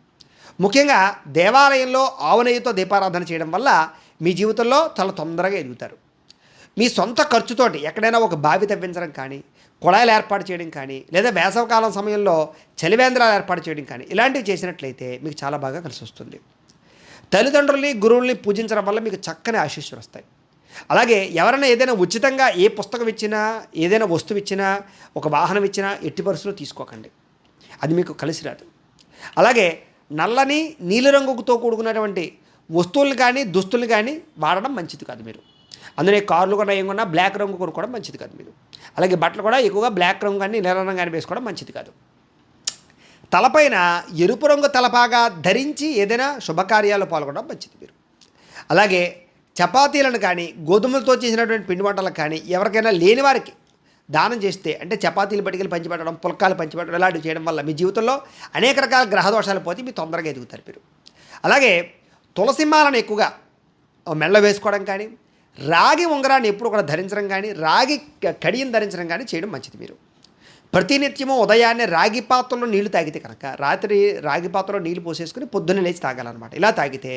ముఖ్యంగా దేవాలయంలో ఆవు నెయ్యితో దీపారాధన చేయడం వల్ల మీ జీవితంలో చాలా తొందరగా ఎదుగుతారు. మీ సొంత ఖర్చుతోటి ఎక్కడైనా ఒక బావి తవ్వించడం కానీ, కుళాయిలు ఏర్పాటు చేయడం కానీ, లేదా వేసవకాలం సమయంలో చలివేంద్రాలు ఏర్పాటు చేయడం కానీ ఇలాంటివి చేసినట్లయితే మీకు చాలా బాగా కలిసి వస్తుంది. తల్లిదండ్రుల్ని, గురువుల్ని పూజించడం వల్ల మీకు చక్కని ఆశీస్సులు వస్తాయి. అలాగే ఎవరైనా ఏదైనా ఉచితంగా ఏ పుస్తకం ఇచ్చినా, ఏదైనా వస్తువు ఇచ్చినా, ఒక వాహనం ఇచ్చినా ఎట్టి పరిస్థితుల్లో తీసుకోకండి, అది మీకు కలిసి రాదు. అలాగే నల్లని నీలిరంగుతో కూడుకున్నటువంటి వస్తువులు కానీ, దుస్తులు కానీ వాడడం మంచిది కాదు. మీరు అందులో కార్లు కూడా ఏం కొన్నా బ్లాక్ రంగు కొనుక్కోవడం మంచిది కాదు. మీరు అలాగే బట్టలు కూడా ఎక్కువగా బ్లాక్ రంగు కానీ నీల రంగు కానీ వేసుకోవడం మంచిది కాదు. తలపైన ఎరుపు రంగు తలపాగా ధరించి ఏదైనా శుభకార్యాలు పాల్గొనడం మంచిది. మీరు అలాగే చపాతీలను కానీ, గోధుమలతో చేసినటువంటి పిండి వంటలకు కానీ ఎవరికైనా లేని వారికి దానం చేస్తే, అంటే చపాతీలు పట్టుకెళ్ళి పంచిపెట్టడం, పుల్కాలు పంచిపెట్టడం ఇలాంటివి చేయడం వల్ల మీ జీవితంలో అనేక రకాల గ్రహదోషాలు పోతే మీరు తొందరగా ఎదుగుతారు. మీరు అలాగే తులసిమాలను ఎక్కువగా మెల్ల వేసుకోవడం కానీ, రాగి ఉంగరాన్ని ఎప్పుడు కూడా ధరించడం కానీ, రాగి కడియం ధరించడం కానీ చేయడం మంచిది. మీరు ప్రతినిత్యము ఉదయాన్నే రాగి పాత్రలో నీళ్లు తాగితే కనుక రాత్రి రాగి పాత్రలో నీళ్లు పోసేసుకుని పొద్దున్నే లేచి తాగాలన్నమాట. ఇలా తాగితే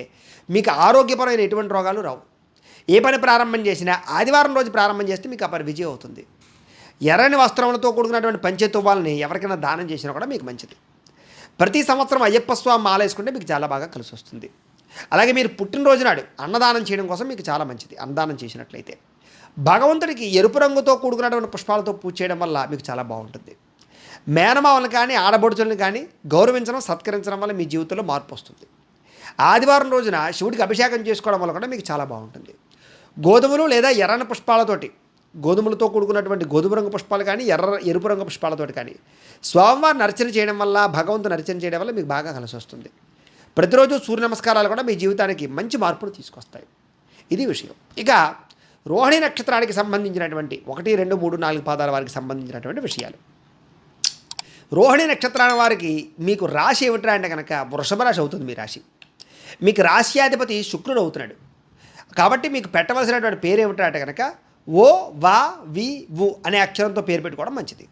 మీకు ఆరోగ్యపరమైన ఎటువంటి రోగాలు రావు. ఏ పని ప్రారంభం చేసినా ఆదివారం రోజు ప్రారంభం చేస్తే మీకు ఆ పని విజయం అవుతుంది. ఎర్రని వస్త్రములతో కూడుకున్నటువంటి పంచె తువ్వాలని ఎవరికైనా దానం చేసినా కూడా మీకు మంచిది. ప్రతి సంవత్సరం అయ్యప్ప స్వామి మాల వేసుకుంటే మీకు చాలా బాగా కలిసి వస్తుంది. అలాగే మీరు పుట్టినరోజు నాడు అన్నదానం చేయడం కోసం మీకు చాలా మంచిది. అన్నదానం చేసినట్లయితే భగవంతుడికి ఎరుపు రంగుతో కూడుకున్నటువంటి పుష్పాలతో పూజ చేయడం వల్ల మీకు చాలా బాగుంటుంది. మేనమావలను కానీ, ఆడబడుచులను కానీ గౌరవించడం, సత్కరించడం వల్ల మీ జీవితంలో మార్పు వస్తుంది. ఆదివారం రోజున శివుడికి అభిషేకం చేసుకోవడం వల్ల కూడా మీకు చాలా బాగుంటుంది. గోధుమలు లేదా ఎర్రని పుష్పాలతోటి, గోధుమలతో కూడుకున్నటువంటి గోధుమ రంగు పుష్పాలు కానీ, ఎరుపు రంగు పుష్పాలతోటి కానీ స్వామివారిని అర్చన చేయడం వల్ల, భగవంతుని అర్చన చేయడం వల్ల మీకు బాగా కలిసి వస్తుంది. ప్రతిరోజు సూర్య నమస్కారాలు కూడా మీ జీవితానికి మంచి మార్పును తీసుకొస్తాయి. ఇది విషయం. ఇక రోహిణి నక్షత్రానికి సంబంధించినటువంటి 1, 2, 3, 4 పాదాల వారికి సంబంధించినటువంటి విషయాలు. రోహిణి నక్షత్రాల వారికి మీకు రాశి ఏమిట్రా అంటే కనుక వృషభ రాశి అవుతుంది. మీ రాశి మీకు రాశ్యాధిపతి శుక్రుడు అవుతున్నాడు. కాబట్టి మీకు పెట్టవలసినటువంటి పేరు ఏమిట్రా అంటే కనుక ఓ వా వి వు అనే అక్షరంతో పేరు పెట్టుకోవడం మంచిది.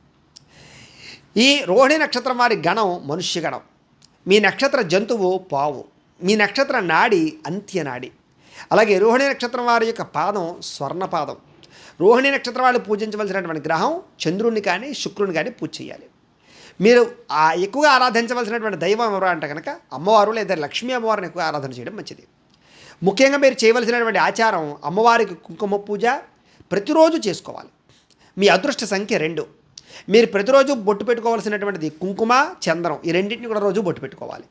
ఈ రోహిణి నక్షత్రం వారి గణం మనుష్య గణం. మీ నక్షత్ర జంతువు పావు. మీ నక్షత్ర నాడి అంత్యనాడి. అలాగే రోహిణి నక్షత్రం వారి యొక్క పాదం స్వర్ణపాదం. రోహిణి నక్షత్రం వాళ్ళు పూజించవలసినటువంటి గ్రహం చంద్రుడిని కానీ, శుక్రుని కానీ పూజ చేయాలి. మీరు ఎక్కువగా ఆరాధించవలసినటువంటి దైవం ఎవరు అంటే కనుక అమ్మవారు లేదా లక్ష్మీ అమ్మవారిని ఎక్కువగా ఆరాధన చేయడం మంచిది. ముఖ్యంగా మీరు చేయవలసినటువంటి ఆచారం అమ్మవారికి కుంకుమ పూజ ప్రతిరోజు చేసుకోవాలి. మీ అదృష్ట సంఖ్య 2. మీరు ప్రతిరోజు బొట్టు పెట్టుకోవాల్సినటువంటిది కుంకుమ, చంద్రం ఈ రెండింటిని కూడా రోజు బొట్టు పెట్టుకోవాలి.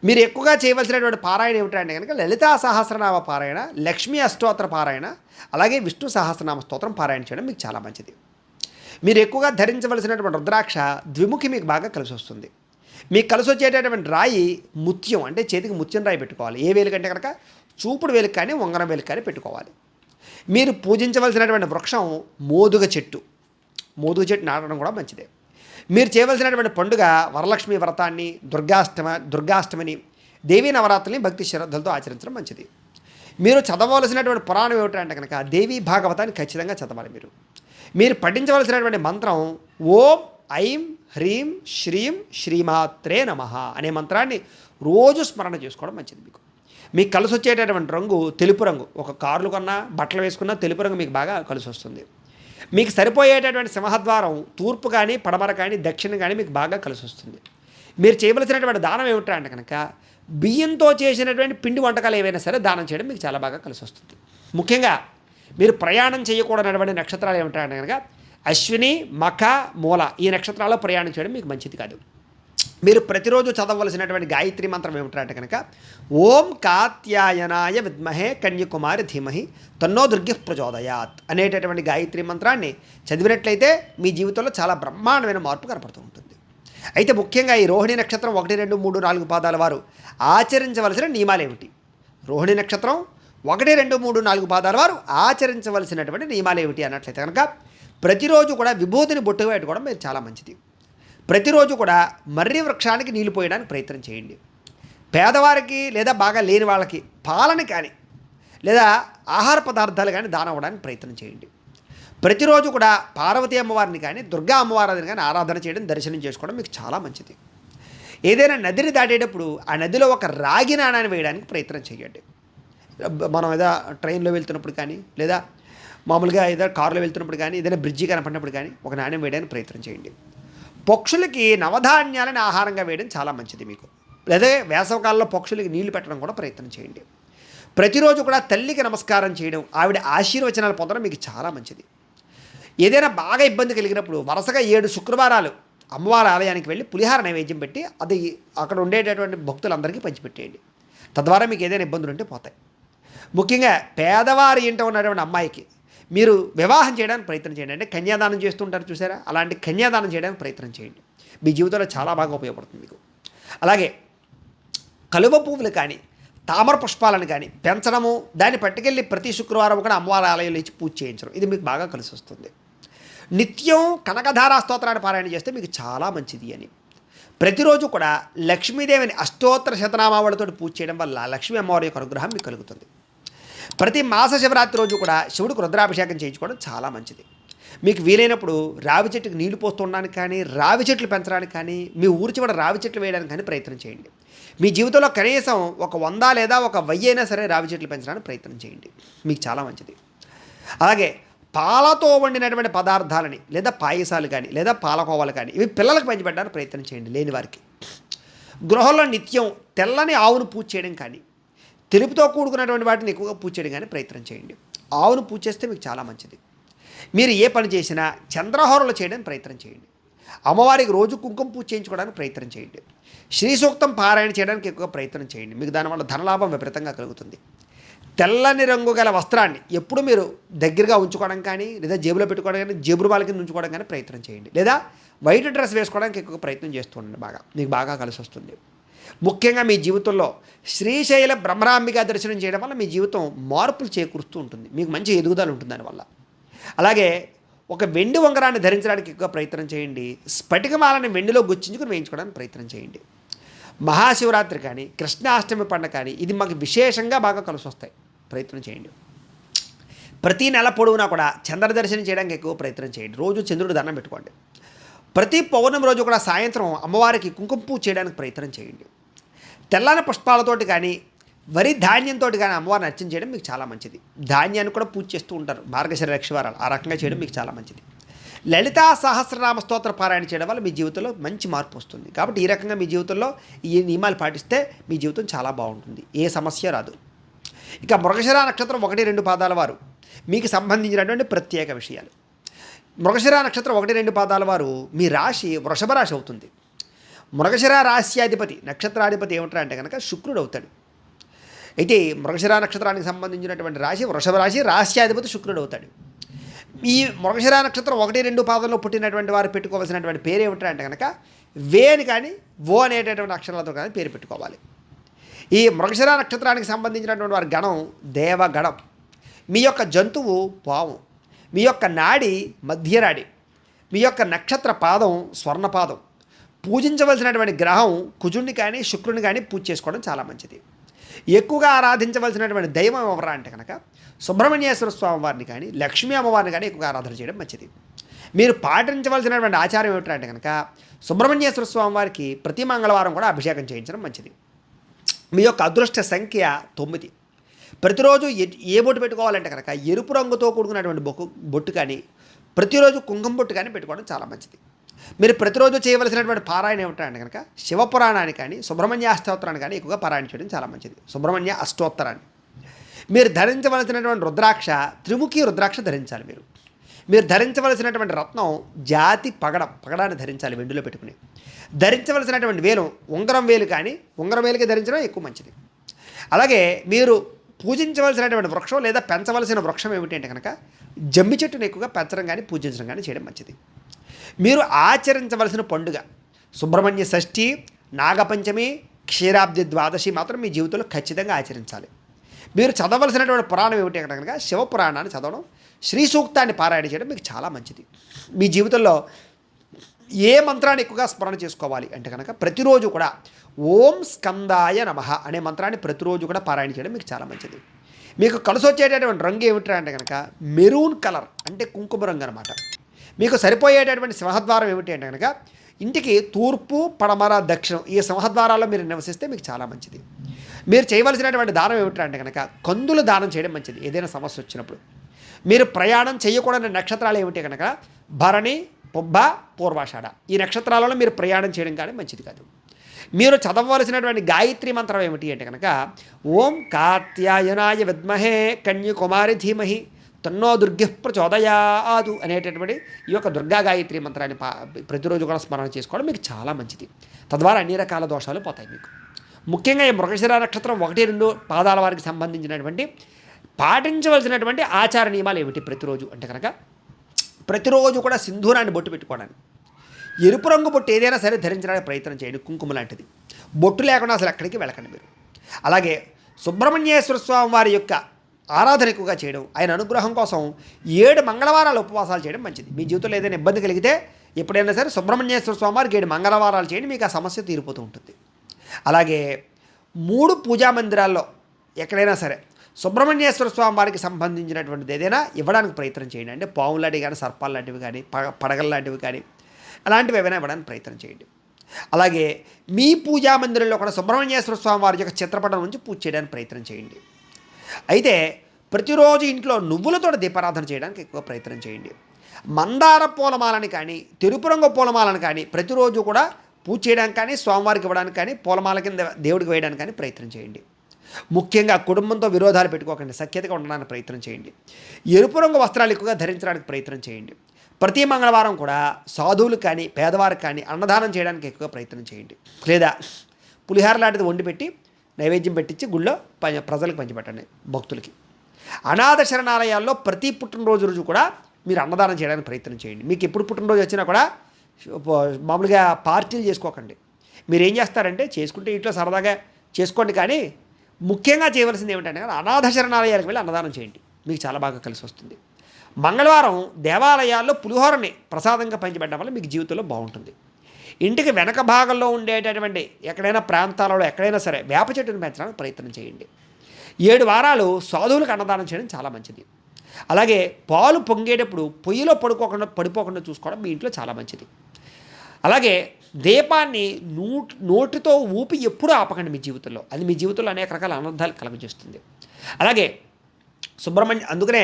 మీరు ఎక్కువగా చేయవలసినటువంటి పారాయణ ఏమిటంటే కనుక లలితా సహస్రనామ పారాయణ, లక్ష్మీ అష్టోత్తర పారాయణ, అలాగే విష్ణు సహస్రనామ స్తోత్రం పారాయణ చేయడం మీకు చాలా మంచిది. మీరు ఎక్కువగా ధరించవలసినటువంటి రుద్రాక్ష ద్విముఖి మీకు బాగా కలిసి వస్తుంది. మీకు కలిసి వచ్చేటటువంటి రాయి ముత్యం, అంటే చేతికి ముత్యం రాయి పెట్టుకోవాలి. ఏ వేలు కంటే కనుక చూపుడు వేలుకి కానీ, ఉంగరం వేలుకి కానీ పెట్టుకోవాలి. మీరు పూజించవలసినటువంటి వృక్షం మోదుగ చెట్టు. మోదుగ చెట్టు నాటడం కూడా మంచిదే. మీరు చేయవలసినటువంటి పండుగ వరలక్ష్మి వ్రతాన్ని, దుర్గాష్టమిని, దేవీ నవరాత్రుల్ని భక్తి శ్రద్ధలతో ఆచరించడం మంచిది. మీరు చదవవలసినటువంటి పురాణం ఏమిటంటే కనుక దేవీ భాగవతాన్ని ఖచ్చితంగా చదవాలి. మీరు పఠించవలసినటువంటి మంత్రం ఓం ఐం హ్రీం శ్రీం శ్రీమాత్రే నమః అనే మంత్రాన్ని రోజు స్మరణ చేసుకోవడం మంచిది. మీకు కలిసి వచ్చేటటువంటి రంగు తెలుపు రంగు. ఒక కార్లు కొన్నా, బట్టలు వేసుకున్నా తెలుపు రంగు మీకు బాగా కలిసి వస్తుంది. మీకు సరిపోయేటటువంటి సింహద్వారం తూర్పు కానీ, పడమర కానీ, దక్షిణ కానీ మీకు బాగా కలిసి వస్తుంది. మీరు చేయవలసినటువంటి దానం ఏమిటంటే కనుక బియ్యంతో చేసినటువంటి పిండి వంటకాలు ఏవైనా సరే దానం చేయడం మీకు చాలా బాగా కలిసి వస్తుంది. ముఖ్యంగా మీరు ప్రయాణం చేయకూడనటువంటి నక్షత్రాలు ఏమిటంటే కనుక అశ్విని, మఖ, మూల ఈ నక్షత్రాల్లో ప్రయాణం చేయడం మీకు మంచిది కాదు. మీరు ప్రతిరోజు చదవలసినటువంటి గాయత్రి మంత్రం ఏమిటంటే కనుక ఓం కాత్యాయనాయ విద్మహే కన్యకుమారి ధీమహి తన్నో దుర్గి ప్రచోదయాత్ అనేటటువంటి గాయత్రి మంత్రాన్ని చదివినట్లయితే మీ జీవితంలో చాలా బ్రహ్మాండమైన మార్పు కనపడుతూ ఉంటుంది. అయితే ముఖ్యంగా ఈ రోహిణి నక్షత్రం 1, 2, 3, 4 పాదాల వారు ఆచరించవలసిన నియమాలు ఏమిటి? రోహిణి నక్షత్రం 1, 2, 3, 4 పాదాల వారు ఆచరించవలసినటువంటి నియమాలు ఏమిటి అన్నట్లయితే కనుక ప్రతిరోజు కూడా విభూతిని బొట్టుగా పెట్టుకోవడం మీరు చాలా మంచిది. ప్రతిరోజు కూడా మర్రి వృక్షానికి నీళ్లు పోయడానికి ప్రయత్నం చేయండి. పేదవారికి లేదా బాగా లేని వాళ్ళకి పాలని కానీ లేదా ఆహార పదార్థాలు కానీ దానం అవ్వడానికి ప్రయత్నం చేయండి. ప్రతిరోజు కూడా పార్వతీ అమ్మవారిని కానీ దుర్గా అమ్మవారిని కానీ ఆరాధన చేయడం, దర్శనం చేసుకోవడం మీకు చాలా మంచిది. ఏదైనా నదిని దాటేటప్పుడు ఆ నదిలో ఒక రాగి నాణాన్ని వేయడానికి ప్రయత్నం చేయండి. మనం ఏదో ట్రైన్లో వెళ్తున్నప్పుడు కానీ లేదా మామూలుగా ఏదో కారులో వెళ్తున్నప్పుడు కానీ ఏదైనా బ్రిడ్జి కనపడినప్పుడు కానీ ఒక నాణ్యం వేయడానికి ప్రయత్నం చేయండి. పక్షులకి నవధాన్యాలని ఆహారంగా వేయడం చాలా మంచిది మీకు. లేదా వేసవకాలంలో పక్షులకి నీళ్లు పెట్టడం కూడా ప్రయత్నం చేయండి. ప్రతిరోజు కూడా తల్లికి నమస్కారం చేయడం, ఆవిడ ఆశీర్వచనాలు పొందడం మీకు చాలా మంచిది. ఏదైనా బాగా ఇబ్బంది కలిగినప్పుడు వరుసగా 7 శుక్రవారాలు అమ్మవారి ఆలయానికి వెళ్ళి పులిహార నైవేద్యం పెట్టి అది అక్కడ ఉండేటటువంటి భక్తులందరికీ పంచిపెట్టేయండి. తద్వారా మీకు ఏదైనా ఇబ్బందులు ఉంటే పోతాయి. ముఖ్యంగా పేదవారి ఇంట ఉన్నటువంటి అమ్మాయికి మీరు వివాహం చేయడానికి ప్రయత్నం చేయండి. అంటే కన్యాదానం చేస్తుంటారు చూసారా, అలాంటి కన్యాదానం చేయడానికి ప్రయత్నం చేయండి. మీ జీవితంలో చాలా బాగా ఉపయోగపడుతుంది మీకు. అలాగే కలువ పువ్వులు కానీ తామర పుష్పాలను కానీ పెంచడము, దాన్ని పట్టుకెళ్ళి ప్రతి శుక్రవారం కూడా అమ్మవారి ఆలయంలో ఇచ్చి పూజ చేయించడం, ఇది మీకు బాగా కలిసి వస్తుంది. నిత్యం కనకధారా స్తోత్రాన్ని పారాయణ చేస్తే మీకు చాలా మంచిది అని. ప్రతిరోజు కూడా లక్ష్మీదేవిని అష్టోత్తర శతనామావళితో పూజ చేయడం వల్ల లక్ష్మీ అమ్మవారి యొక్క అనుగ్రహం మీకు కలుగుతుంది. ప్రతి మాస శివరాత్రి రోజు కూడా శివుడికి రుద్రాభిషేకం చేయించుకోవడం చాలా మంచిది. మీకు వీలైనప్పుడు రావి చెట్టుకి నీళ్లు పోస్తుండడానికి కానీ, రావి చెట్లు పెంచడానికి కానీ, మీ ఊరి చివర రావి చెట్లు వేయడానికి కానీ ప్రయత్నం చేయండి. మీ జీవితంలో కనీసం ఒక 100 లేదా ఒక 1000 అయినా సరే రావి చెట్లు పెంచడానికి ప్రయత్నం చేయండి, మీకు చాలా మంచిది. అలాగే పాలతో వండినటువంటి పదార్థాలని లేదా పాయసాలు కానీ లేదా పాలకోవాలు కానీ ఇవి పిల్లలకు పంచిపెట్టడానికి ప్రయత్నం చేయండి లేని వారికి. గృహంలో నిత్యం తెల్లని ఆవును పూజ చేయడం కానీ, తెలుపుతో కూడుకున్నటువంటి వాటిని ఎక్కువగా పూజ చేయడం కానీ ప్రయత్నం చేయండి. ఆవును పూజ చేస్తే మీకు చాలా మంచిది. మీరు ఏ పని చేసినా చంద్రహోరలు చేయడానికి ప్రయత్నం చేయండి. అమ్మవారికి రోజు కుంకుమ పూజ చేయించుకోవడానికి ప్రయత్నం చేయండి. శ్రీ సూక్తం పారాయణ చేయడానికి ఎక్కువ ప్రయత్నం చేయండి. మీకు దానివల్ల ధనలాభం విపరీతంగా కలుగుతుంది. తెల్లని రంగు గల వస్త్రాన్ని ఎప్పుడు మీరు దగ్గరగా ఉంచుకోవడం కానీ లేదా జేబులో పెట్టుకోవడం కానీ, జేబురు బాల కింద ఉంచుకోవడం కానీ ప్రయత్నం చేయండి. లేదా వైట్ డ్రెస్ వేసుకోవడానికి ఎక్కువ ప్రయత్నం చేస్తూ ఉండండి. మీకు బాగా కలిసి వస్తుంది. ముఖ్యంగా మీ జీవితంలో శ్రీశైల బ్రహ్మరాంబిక దర్శనం చేయడం వల్ల మీ జీవితం మార్పులు చేకూరుస్తూ ఉంటుంది. మీకు మంచి ఎదుగుదల ఉంటుంది దానివల్ల. అలాగే ఒక వెండి ఉంగరాన్ని ధరించడానికి ఎక్కువ ప్రయత్నం చేయండి. స్ఫటికమాలని వెండిలో గుచ్చించుకుని వేయించుకోవడానికి ప్రయత్నం చేయండి. మహాశివరాత్రి కానీ కృష్ణాష్టమి పండుగ కానీ ఇది మాకు విశేషంగా బాగా కలిసి వస్తాయి, ప్రయత్నం చేయండి. ప్రతి నెల పొడవునా కూడా చంద్ర దర్శనం చేయడానికి ఎక్కువ ప్రయత్నం చేయండి. రోజు చంద్రుడు దండం పెట్టుకోండి. ప్రతి పౌర్ణమి రోజు కూడా సాయంత్రం అమ్మవారికి కుంకుమ పూజ చేయడానికి ప్రయత్నం చేయండి. తెల్లని పుష్పాలతోటి కానీ వరి ధాన్యంతో కానీ అమ్మవారిని అర్చన చేయడం మీకు చాలా మంచిది. ధాన్యాన్ని కూడా పూజ చేస్తూ ఉంటారు మార్గశిర లక్షవారాలు, ఆ రకంగా చేయడం మీకు చాలా మంచిది. లలితా సహస్రనామ స్తోత్ర పారాయణ చేయడం వల్ల మీ జీవితంలో మంచి మార్పు వస్తుంది. కాబట్టి ఈ రకంగా మీ జీవితంలో ఈ నియమాలు పాటిస్తే మీ జీవితం చాలా బాగుంటుంది, ఏ సమస్య రాదు. ఇక మృగశిర నక్షత్రం 1, 2 పాదాల వారు మీకు సంబంధించినటువంటి ప్రత్యేక విషయాలు. మృగశిర నక్షత్రం 1, 2 పాదాల వారు మీ రాశి వృషభ రాశి అవుతుంది. మృగశిర రాశ్యాధిపతి నక్షత్రాధిపతి ఏమిటంటే కనుక శుక్రుడు అవుతాడు. అయితే మృగశిర నక్షత్రానికి సంబంధించినటువంటి రాశి వృషభ రాశి, రాశ్యాధిపతి శుక్రుడు అవుతాడు. ఈ మృగశిర నక్షత్రం 1, 2 పాదంలో పుట్టినటువంటి వారు పెట్టుకోవాల్సినటువంటి పేరు ఏమిటంటే కనుక వేని కానీ ఓ అనేటటువంటి అక్షరాలతో కానీ పేరు పెట్టుకోవాలి. ఈ మృగశిర నక్షత్రానికి సంబంధించినటువంటి వారి గణం దేవగణం. మీ యొక్క జంతువు పాము, మీ యొక్క నాడి మధ్యనాడి, మీ యొక్క నక్షత్ర పాదం స్వర్ణపాదం, పూజించవలసినటువంటి గ్రహం కుజుడిని కానీ శుక్రుని కానీ పూజ చేసుకోవడం చాలా మంచిది. ఎక్కువగా ఆరాధించవలసినటువంటి దైవం ఎవరా అంటే కనుక సుబ్రహ్మణ్యేశ్వర స్వామి వారిని కానీ లక్ష్మీ అమ్మవారిని కానీ ఎక్కువగా ఆరాధన చేయడం మంచిది. మీరు పాటించవలసినటువంటి ఆచారం ఏమిటంటే కనుక సుబ్రహ్మణ్యేశ్వర స్వామి వారికి ప్రతి మంగళవారం కూడా అభిషేకం చేయించడం మంచిది. మీ యొక్క అదృష్ట సంఖ్య 9. ప్రతిరోజు ఏ బొట్టు పెట్టుకోవాలంటే కనుక ఎరుపు రంగుతో కూడుకున్నటువంటి బొట్టు కానీ ప్రతిరోజు కుంకుమ బొట్టు కానీ పెట్టుకోవడం చాలా మంచిది. మీరు ప్రతిరోజు చేయవలసినటువంటి పారాయణ ఏమిటంటే కనుక శివపురాణాన్ని కానీ సుబ్రహ్మణ్య అష్టోత్తరాన్ని కానీ ఎక్కువగా పారాయణ చేయడం చాలా మంచిది. సుబ్రహ్మణ్య అష్టోత్తరాన్ని మీరు ధరించవలసినటువంటి రుద్రాక్ష త్రిముఖి రుద్రాక్ష ధరించాలి. మీరు ధరించవలసినటువంటి రత్నం జాతి పగడాన్ని ధరించాలి వెండిలో పెట్టుకుని. ధరించవలసినటువంటి వేలు ఉంగరం వేలు కానీ ఉంగరం వేలుకి ధరించడం ఎక్కువ మంచిది. అలాగే మీరు పూజించవలసినటువంటి వృక్షం లేదా పెంచవలసిన వృక్షం ఏమిటి అంటే కనుక జమ్మి చెట్టును ఎక్కువగా పెంచడం కానీ పూజించడం కానీ చేయడం మంచిది. మీరు ఆచరించవలసిన పండుగ సుబ్రహ్మణ్య షష్ఠి, నాగపంచమి, క్షీరాబ్ది ద్వాదశి మాత్రం మీ జీవితంలో ఖచ్చితంగా ఆచరించాలి. మీరు చదవలసినటువంటి పురాణం ఏమిటి అంటే కనుక శివపురాణాన్ని చదవడం, శ్రీ సూక్తాన్ని పారాయణ చేయడం మీకు చాలా మంచిది. మీ జీవితంలో ఏ మంత్రాన్ని ఎక్కువగా స్మరణ చేసుకోవాలి అంటే కనుక ప్రతిరోజు కూడా ఓం స్కందాయ నమః అనే మంత్రాన్ని ప్రతిరోజు కూడా పారాయణ చేయడం మీకు చాలా మంచిది. మీకు కలిసి వచ్చేటటువంటి రంగు ఏమిటి అంటే కనుక మెరూన్ కలర్ అంటే కుంకుమ రంగు అనమాట. మీకు సరిపోయేటటువంటి సింహద్వారం ఏమిటి అంటే కనుక ఇంటికి తూర్పు, పడమర, దక్షిణం ఈ సింహద్వారాల్లో మీరు నివసిస్తే మీకు చాలా మంచిది. మీరు చేయవలసినటువంటి దానం ఏమిటి అంటే కనుక కందులు దానం చేయడం మంచిది. ఏదైనా సమస్య వచ్చినప్పుడు మీరు ప్రయాణం చేయకూడని నక్షత్రాలు ఏమిటి కనుక భరణి, పుబ్బ, పూర్వాషాఢ ఈ నక్షత్రాలలో మీరు ప్రయాణం చేయడం కానీ మంచిది కాదు. మీరు చదవవలసినటువంటి గాయత్రి మంత్రం ఏమిటి అంటే కనుక ఓం కాత్యాయనాయ విద్మహే కన్యకుమారి ధీమహి తన్నో దుర్గ ప్రచోదయాదు అనేటటువంటి ఈ యొక్క దుర్గా గాయత్రి మంత్రాన్ని ప్రతిరోజు కూడా స్మరణ చేసుకోవడం మీకు చాలా మంచిది. తద్వారా అన్ని రకాల దోషాలు పోతాయి మీకు. ముఖ్యంగా ఈ మృగశిర నక్షత్రం 1-2 పాదాల వారికి సంబంధించినటువంటి పాటించవలసినటువంటి ఆచార నియమాలు ఏమిటి ప్రతిరోజు అంటే కనుక ప్రతిరోజు కూడా సింధూరాన్ని బొట్టు పెట్టుకోవడానికి, ఎరుపు రంగు బొట్టు ఏదైనా సరే ధరించడానికి ప్రయత్నం చేయండి. కుంకుమ లాంటిది బొట్టు లేకుండా అసలు ఎక్కడికి వెళ్ళకండి మీరు. అలాగే సుబ్రహ్మణ్యేశ్వర స్వామి వారి యొక్క ఆరాధన ఎక్కువగా చేయడం, ఆయన అనుగ్రహం కోసం 7 మంగళవారాలు ఉపవాసాలు చేయడం మంచిది. మీ జీవితంలో ఏదైనా ఇబ్బంది కలిగితే ఎప్పుడైనా సరే సుబ్రహ్మణ్యేశ్వర స్వామి వారికి 7 మంగళవారాలు చేయండి, మీకు ఆ సమస్య తీరిపోతూ ఉంటుంది. అలాగే 3 పూజా మందిరాల్లో ఎక్కడైనా సరే సుబ్రహ్మణ్యేశ్వర స్వామి వారికి సంబంధించినటువంటిది ఏదైనా ఇవ్వడానికి ప్రయత్నం చేయండి. అంటే పావులు లాంటివి కానీ, సర్పాలు లాంటివి కానీ, పడగల లాంటివి కానీ అలాంటివి ఏమైనా ఇవ్వడానికి ప్రయత్నం చేయండి. అలాగే మీ పూజా మందిరంలో కూడా సుబ్రహ్మణ్యేశ్వర స్వామి వారి యొక్క చిత్రపటం నుంచి పూజ చేయడానికి ప్రయత్నం చేయండి. అయితే ప్రతిరోజు ఇంట్లో నువ్వులతో దీపారాధన చేయడానికి ఎక్కువ ప్రయత్నం చేయండి. మందార పూలమాలని కానీ, తెలుపు రంగు పూలమాలను కానీ ప్రతిరోజు కూడా పూజ చేయడానికి కానీ, స్వామివారికి ఇవ్వడానికి కానీ, పూలమాల కింద దేవుడికి వేయడానికి కానీ ప్రయత్నం చేయండి. ముఖ్యంగా కుటుంబంతో విరోధాలు పెట్టుకోకండి, సఖ్యతగా ఉండడానికి ప్రయత్నం చేయండి. ఎరుపు రంగు వస్త్రాలు ఎక్కువగా ధరించడానికి ప్రయత్నం చేయండి. ప్రతి మంగళవారం కూడా సాధువులు కానీ, పేదవారికి కానీ అన్నదానం చేయడానికి ఎక్కువ ప్రయత్నం చేయండి. లేదా పులిహార లాంటిది వండి పెట్టి నైవేద్యం పెట్టించి గుళ్ళో ప్రజలకు పంచిపెట్టండి, భక్తులకి. అనాథ శరణాలయాల్లో ప్రతి పుట్టినరోజు రోజు కూడా మీరు అన్నదానం చేయడానికి ప్రయత్నం చేయండి. మీకు ఎప్పుడు పుట్టినరోజు వచ్చినా కూడా మామూలుగా పార్టీలు చేసుకోకండి. మీరు ఏం చేస్తారంటే చేసుకుంటే ఇంట్లో సరదాగా చేసుకోండి, కానీ ముఖ్యంగా చేయవలసింది ఏమిటంటే అనాథ శరణాలయాలకు వెళ్ళి అన్నదానం చేయండి, మీకు చాలా బాగా కలిసి వస్తుంది. మంగళవారం దేవాలయాల్లో పులిహోరని ప్రసాదంగా పంచిపెట్టడం వల్ల మీకు జీవితంలో బాగుంటుంది. ఇంటికి వెనక భాగంలో ఉండేటటువంటి ఎక్కడైనా ప్రాంతాలలో ఎక్కడైనా సరే వేప చెట్టును పెంచడానికి ప్రయత్నం చేయండి. 7 వారాలు సాధువులకు అన్నదానం చేయడం చాలా మంచిది. అలాగే పాలు పొంగేటప్పుడు పొయ్యిలో పడిపోకుండా చూసుకోవడం మీ ఇంట్లో చాలా మంచిది. అలాగే దీపాన్ని నోటితో ఊపి ఎప్పుడూ ఆపకండి మీ జీవితంలో, అది మీ జీవితంలో అనేక రకాల అనర్థాలు కలుగజేస్తుంది. అలాగే అందుకనే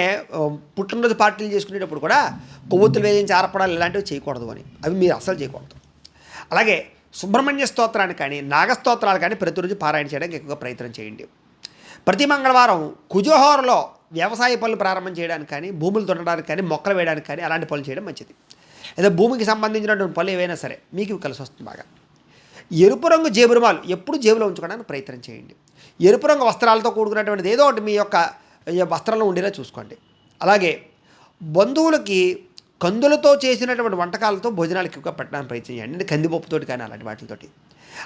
పుట్టినరోజు పార్టీలు చేసుకునేటప్పుడు కూడా కొవ్వొత్తులు వేయించి ఆరపడాలు ఇలాంటివి చేయకూడదు అని, అవి మీరు అస్సలు చేయకూడదు. అలాగే సుబ్రహ్మణ్య స్తోత్రాన్ని కానీ, నాగస్తోత్రాలు కానీ ప్రతిరోజు పారాయణ చేయడానికి ఎక్కువగా ప్రయత్నం చేయండి. ప్రతి మంగళవారం కుజోహోరలో వ్యవసాయ పనులు ప్రారంభం చేయడానికి కానీ, భూములు దున్నడానికి కానీ, మొక్కలు వేయడానికి కానీ అలాంటి పనులు చేయడం మంచిది. లేదా భూమికి సంబంధించినటువంటి పనులు ఏవైనా సరే మీకు కలిసి వస్తుంది బాగా. ఎరుపు రంగు జేబురుమాలు ఎప్పుడు జేబులో ఉంచుకోవడానికి ప్రయత్నం చేయండి. ఎరుపు రంగు వస్త్రాలతో కూడుకున్నటువంటిది ఏదో ఒకటి మీ యొక్క వస్త్రంలో ఉండేలా చూసుకోండి. అలాగే బంధువులకి కందులతో చేసినటువంటి వంటకాలతో భోజనాలు ఎక్కువగా పెట్టడానికి ప్రయత్నం చేయండి, అంటే కందిపప్పుతోటి కానీ అలాంటి వాటితోటి.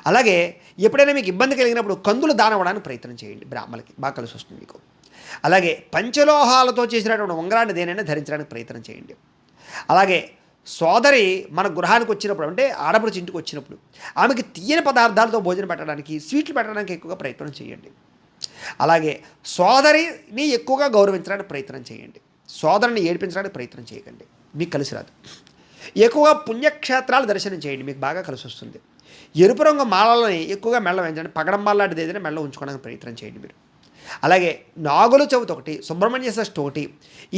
అలాగే ఎప్పుడైనా మీకు ఇబ్బంది కలిగినప్పుడు కందులు దానం అవ్వడానికి ప్రయత్నం చేయండి, బ్రాహ్మణులకి బాగా కలిసి వస్తుంది మీకు. అలాగే పంచలోహాలతో చేసినటువంటి ఉంగరాన్ని దేనైనా ధరించడానికి ప్రయత్నం చేయండి. అలాగే సోదరి మన గృహానికి వచ్చినప్పుడు, అంటే ఆడపడుచు ఇంటికి వచ్చినప్పుడు ఆమెకి తీయని పదార్థాలతో భోజనం పెట్టడానికి, స్వీట్లు పెట్టడానికి ఎక్కువగా ప్రయత్నం చేయండి. అలాగే సోదరిని ఎక్కువగా గౌరవించడానికి ప్రయత్నం చేయండి. సోదరిని ఏడిపించడానికి ప్రయత్నం చేయకండి, మీకు కలిసి రాదు. ఎక్కువగా పుణ్యక్షేత్రాలు దర్శనం చేయండి, మీకు బాగా కలిసి వస్తుంది. ఎరుపు రంగు మాలలని ఎక్కువగా మెళ్ళ వేయించండి. పగడం మాల లాంటిది ఏదైనా మెళ్ళ ఉంచుకోవడానికి ప్రయత్నం చేయండి మీరు. అలాగే నాగుల చవితి ఒకటి, సుబ్రహ్మణ్య షష్ఠి ఒకటి,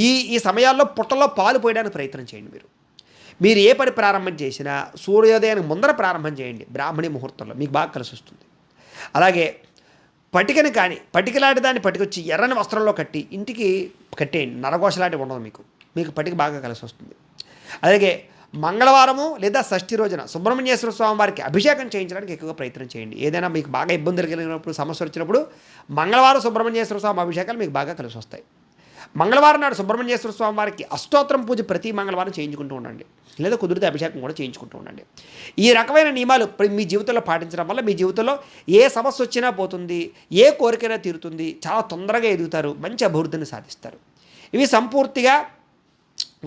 ఈ సమయాల్లో పుట్టలో పాలు పోయడానికి ప్రయత్నం చేయండి మీరు. మీరు ఏ పని ప్రారంభం చేసినా సూర్యోదయానికి ముందర ప్రారంభం చేయండి బ్రాహ్మణి ముహూర్తంలో, మీకు బాగా కలిసి వస్తుంది. అలాగే పటికని కానీ పటికలాంటి దాన్ని పట్టుకొచ్చి ఎర్రని వస్త్రంలో కట్టి ఇంటికి కట్టేయండి. నరఘోషలాంటివి ఉండదు మీకు పటిక బాగా కలిసి వస్తుంది. అలాగే మంగళవారము లేదా షష్ఠి రోజున సుబ్రహ్మణ్యేశ్వర స్వామి వారికి అభిషేకం చేయించడానికి ఎక్కువగా ప్రయత్నం చేయండి. ఏదైనా మీకు బాగా ఇబ్బందులు కలిగినప్పుడు, సమస్య వచ్చినప్పుడు మంగళవారం సుబ్రహ్మణ్యేశ్వర స్వామి అభిషేకాలు మీకు బాగా కలిసి వస్తాయి. మంగళవారం నాడు సుబ్రహ్మణ్యేశ్వర స్వామి వారికి అష్టోత్తరం పూజ ప్రతి మంగళవారం చేయించుకుంటూ ఉండండి, లేదా కుదిరితే అభిషేకం కూడా చేయించుకుంటూ ఉండండి. ఈ రకమైన నియమాలు మీ జీవితంలో పాటించడం వల్ల మీ జీవితంలో ఏ సమస్య వచ్చినా పోతుంది, ఏ కోరికైనా తీరుతుంది, చాలా తొందరగా ఎదుగుతారు, మంచి అభివృద్ధిని సాధిస్తారు. ఇవి సంపూర్తిగా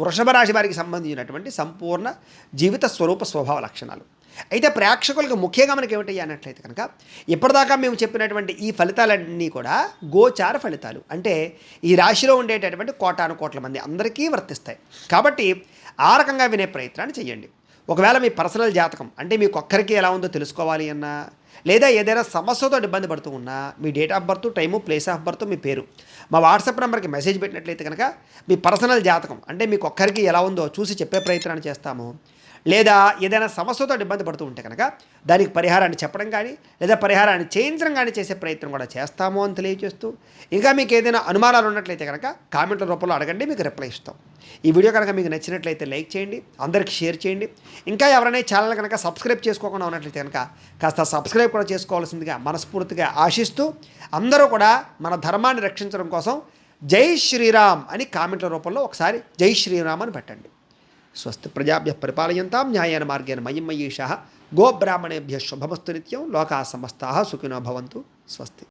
వృషభ రాశి వారికి సంబంధించినటువంటి సంపూర్ణ జీవిత స్వరూప స్వభావ లక్షణాలు. అయితే ప్రేక్షకులకు ముఖ్యంగా మనకి ఏమిటయ్యా అన్నట్లయితే కనుక, ఇప్పటిదాకా మేము చెప్పినటువంటి ఈ ఫలితాలన్నీ కూడా గోచార ఫలితాలు, అంటే ఈ రాశిలో ఉండేటటువంటి కోటాను కోట్ల మంది అందరికీ వర్తిస్తాయి. కాబట్టి ఆ రకంగా వినే ప్రయత్నాన్ని చేయండి. ఒకవేళ మీ పర్సనల్ జాతకం, అంటే మీకు ఒక్కరికి ఎలా ఉందో తెలుసుకోవాలి అన్నా, లేదా ఏదైనా సమస్యతో ఇబ్బంది పడుతూ ఉన్నా, మీ date of birth, time, place of birth, మీ పేరు మా వాట్సాప్ నెంబర్కి మెసేజ్ పెట్టినట్లయితే కనుక మీ పర్సనల్ జాతకం, అంటే మీకు ఒక్కరికి ఎలా ఉందో చూసి చెప్పే ప్రయత్నాన్ని చేస్తాము. లేదా ఏదైనా సమస్యతో ఇబ్బంది పడుతూ ఉంటే కనుక దానికి పరిహారాన్ని చెప్పడం కానీ, లేదా పరిహారాన్ని చేయించడం కానీ చేసే ప్రయత్నం కూడా చేస్తాము అని తెలియజేస్తూ, ఇంకా మీకు ఏదైనా అనుమానాలు ఉన్నట్లయితే కనుక కామెంట్ల రూపంలో అడగండి, మీకు రిప్లై ఇస్తాం. ఈ వీడియో కనుక మీకు నచ్చినట్లయితే లైక్ చేయండి, అందరికీ షేర్ చేయండి. ఇంకా ఎవరైనా ఛానల్ కనుక సబ్స్క్రైబ్ చేసుకోకుండా ఉన్నట్లయితే కనుక కాస్త సబ్స్క్రైబ్ కూడా చేసుకోవాల్సిందిగా మనస్ఫూర్తిగా ఆశిస్తూ, అందరూ కూడా మన ధర్మాన్ని రక్షించడం కోసం జై శ్రీరామ్ అని కామెంట్ల రూపంలో ఒకసారి జై శ్రీరామ్ అని పెట్టండి. స్వస్తి ప్రజాభ్యః పరిపాలయంతాం న్యాయేన మార్గేణ మహిం మహేషాః. గోబ్రాహ్మణేభ్యः శుభమస్తు నిత్యం. లోకాः సమస్తాः సుఖినో భవంతు. స్వస్తి.